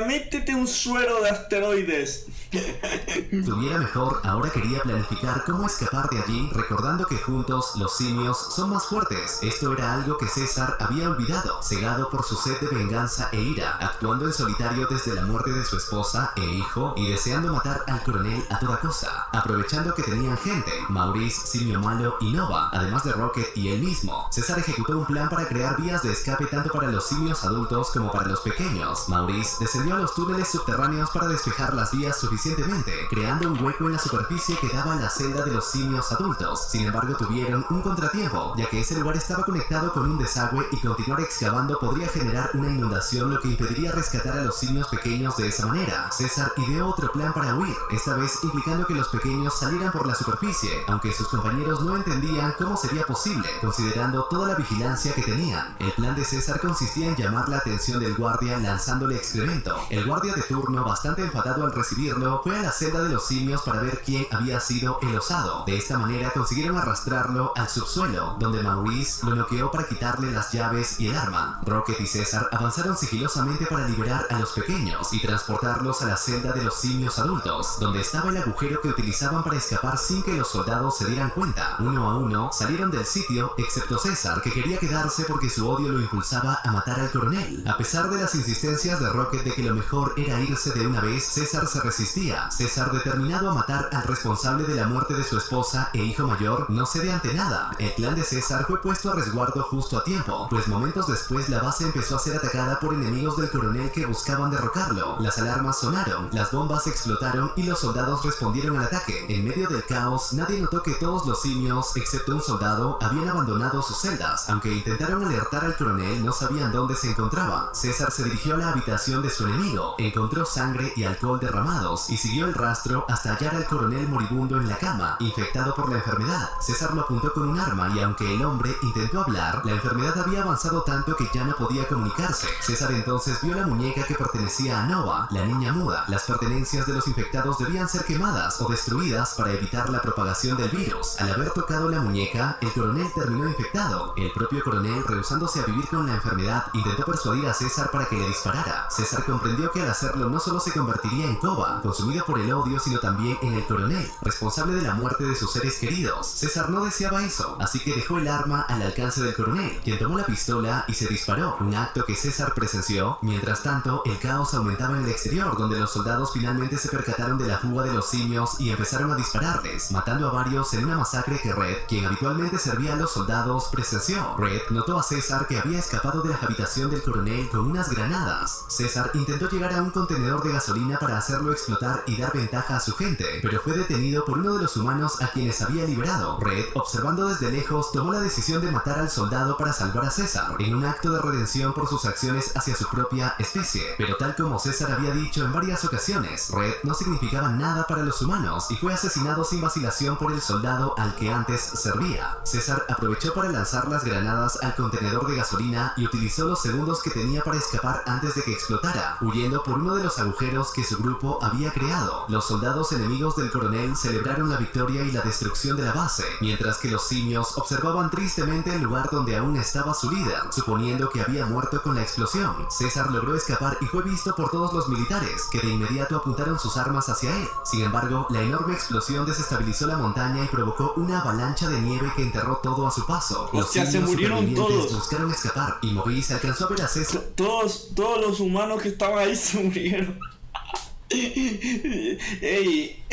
métete un suero de asteroides. estuviera mejor, ahora quería planificar cómo escapar de allí, recordando que juntos los simios son más fuertes. Esto era algo que César había olvidado, cegado por su sed de venganza e ira, actuando en solitario desde la muerte de su esposa e hijo y deseando matar al coronel a toda costa. Aprovechando que tenían gente, Maurice, Simio Malo y Nova, además de Rocket y él mismo, César ejecutó un plan para crear vías de escape tanto para los simios adultos como para los pequeños. Maurice descendió a los túneles subterráneos para despejar las vías suficientemente, creando un hueco en la superficie que daba a la celda de los simios adultos. Sin embargo, tuvieron un contratiempo, ya que ese lugar estaba conectado con un desagüe y continuar excavando podría generar una inundación, lo que impediría rescatar a los simios pequeños de esa manera. César ideó otro plan para huir, esta vez implicando que los pequeños salieran por la superficie, aunque sus compañeros no entendían cómo sería posible, considerando toda la vigilancia que tenían. El plan de César consistía en llamar la atención del guardia lanzándole excremento. El guardia de turno, bastante enfadado al recibirlo, fue a la celda de los simios para ver quién había sido el osado. De esta manera consiguieron arrastrarlo al subsuelo, donde Maurice lo noqueó para quitarle las llaves y el arma. Rocket y César avanzaron sigilosamente para liberar a los pequeños y transportarlos a la celda de los simios adultos, donde estaba el agujero que utilizaban para escapar sin que los soldados se dieran cuenta. Uno a uno salieron del sitio, excepto César, que quería quedarse porque su odio lo impulsaba a matar al coronel. A pesar de las insistencias de Rocket de que lo mejor era irse de una vez, César se resistía. César, determinado a matar al responsable de la muerte de su esposa e hijo mayor, no cede ante nada. El clan de César fue puesto a resguardo justo a tiempo, pues momentos después la base empezó a ser atacada por enemigos del coronel que buscaban derrocarlo. Las alarmas sonaron, las bombas explotaron y los soldados respondieron al ataque. En medio del caos, nadie notó que todos los simios, excepto un soldado, habían abandonado sus celdas. Aunque intentaron alertar al coronel, no sabían dónde se encontraba. César se dirigió a la habitación de su enemigo, encontró sangre y alcohol derramados y siguió el rastro hasta hallar al coronel moribundo en la cama, infectado por la enfermedad. César lo apuntó con un arma y aunque el hombre intentó hablar, la enfermedad había avanzado tanto que ya no podía comunicarse. César entonces vio la muñeca que pertenecía a Nova, la niña muda. Las pertenencias de los infectados debían ser quemadas o destruidas para evitar la propagación del virus. Al haber tocado la muñeca, el coronel terminó infectado. El propio coronel, rehusándose a vivir con la enfermedad, intentó persuadir a César para que le disparara. César comprendió que al hacerlo no solo se convertiría en Koba, consumido por el odio, sino también en el coronel, responsable de la muerte de sus seres queridos. César no deseaba eso, así que dejó el arma al alcance del coronel, quien tomó la pistola y se disparó, un acto que César presenció. Mientras tanto, el caos aumentaba en el exterior, donde los soldados finalmente se percataron de la fuga de los simios y empezaron a dispararles, matando a varios en una masacre que Red, quien habitualmente servía a los soldados, presenció. Red notó a César que había escapado de la habitación del coronel con unas granadas. César intentó llegar a un contenedor de gasolina para hacerlo explotar y dar ventaja a su gente, pero fue detenido por uno de los humanos a quienes había liberado. Red, observando desde lejos, tomó la decisión de matar al soldado para salvar a César, en un acto de redención por sus acciones hacia su propia especie. Pero tal como César había dicho en varias ocasiones, Red no significaba nada para los humanos y fue asesinado sin vacilación por el soldado al que antes servía. César aprovechó para lanzar las granadas al contenedor de gasolina y utilizó los segundos que tenía para escapar antes de que explotara, huyendo por uno de los agujeros que su grupo había creado. Los soldados enemigos del coronel celebraron la victoria y la destrucción de la base, mientras que los simios observaban tristemente el lugar donde aún estaba su líder, suponiendo que había muerto con la explosión. César logró escapar y fue visto por todos los militares, que de inmediato apuntaron sus armas hacia él. Sin embargo, la enorme explosión desestabilizó la montaña y provocó una avalancha de nieve que enterró todo a su paso. Los Hostia, se murieron supervivientes todos. buscaron escapar y Maurice alcanzó a ver a César. Todos los humanos que estaban ahí se murieron.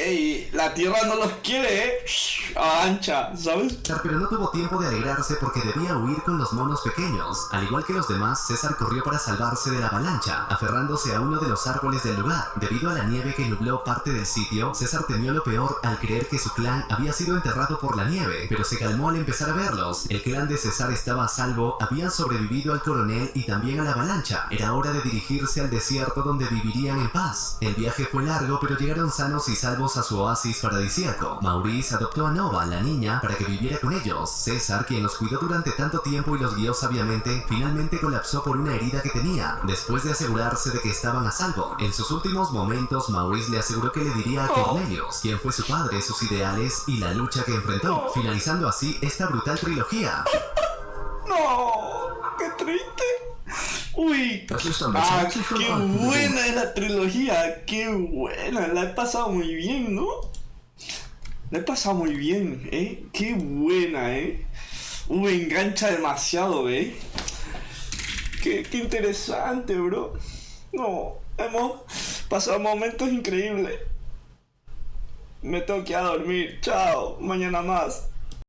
Ey, la tierra no los quiere, ancha, ¿sabes? Pero no tuvo tiempo de alegrarse porque debía huir con los monos pequeños. Al igual que los demás, César corrió para salvarse de la avalancha, aferrándose a uno de los árboles del lugar. Debido a la nieve que nubló parte del sitio, César temió lo peor al creer que su clan había sido enterrado por la nieve, pero se calmó al empezar a verlos. El clan de César estaba a salvo, habían sobrevivido al coronel y también a la avalancha. Era hora de dirigirse al desierto donde vivirían en paz. El viaje viaje fue largo, pero llegaron sanos y salvos a su oasis paradisíaco. Maurice adoptó a Nova, la niña, para que viviera con ellos. César, quien los cuidó durante tanto tiempo y los guió sabiamente, finalmente colapsó por una herida que tenía, después de asegurarse de que estaban a salvo. En sus últimos momentos, Maurice le aseguró que le diría a Cornelius quién fue su padre, sus ideales y la lucha que enfrentó, finalizando así esta brutal trilogía. No, qué triste. Uy, Das ist ein bisschen von qué Orten buena es la trilogía, qué buena, la he pasado muy bien, ¿no? La he pasado muy bien, qué buena, engancha demasiado, qué interesante, bro. No, hemos pasado momentos increíbles. Me tengo que ir a dormir, chao, mañana más.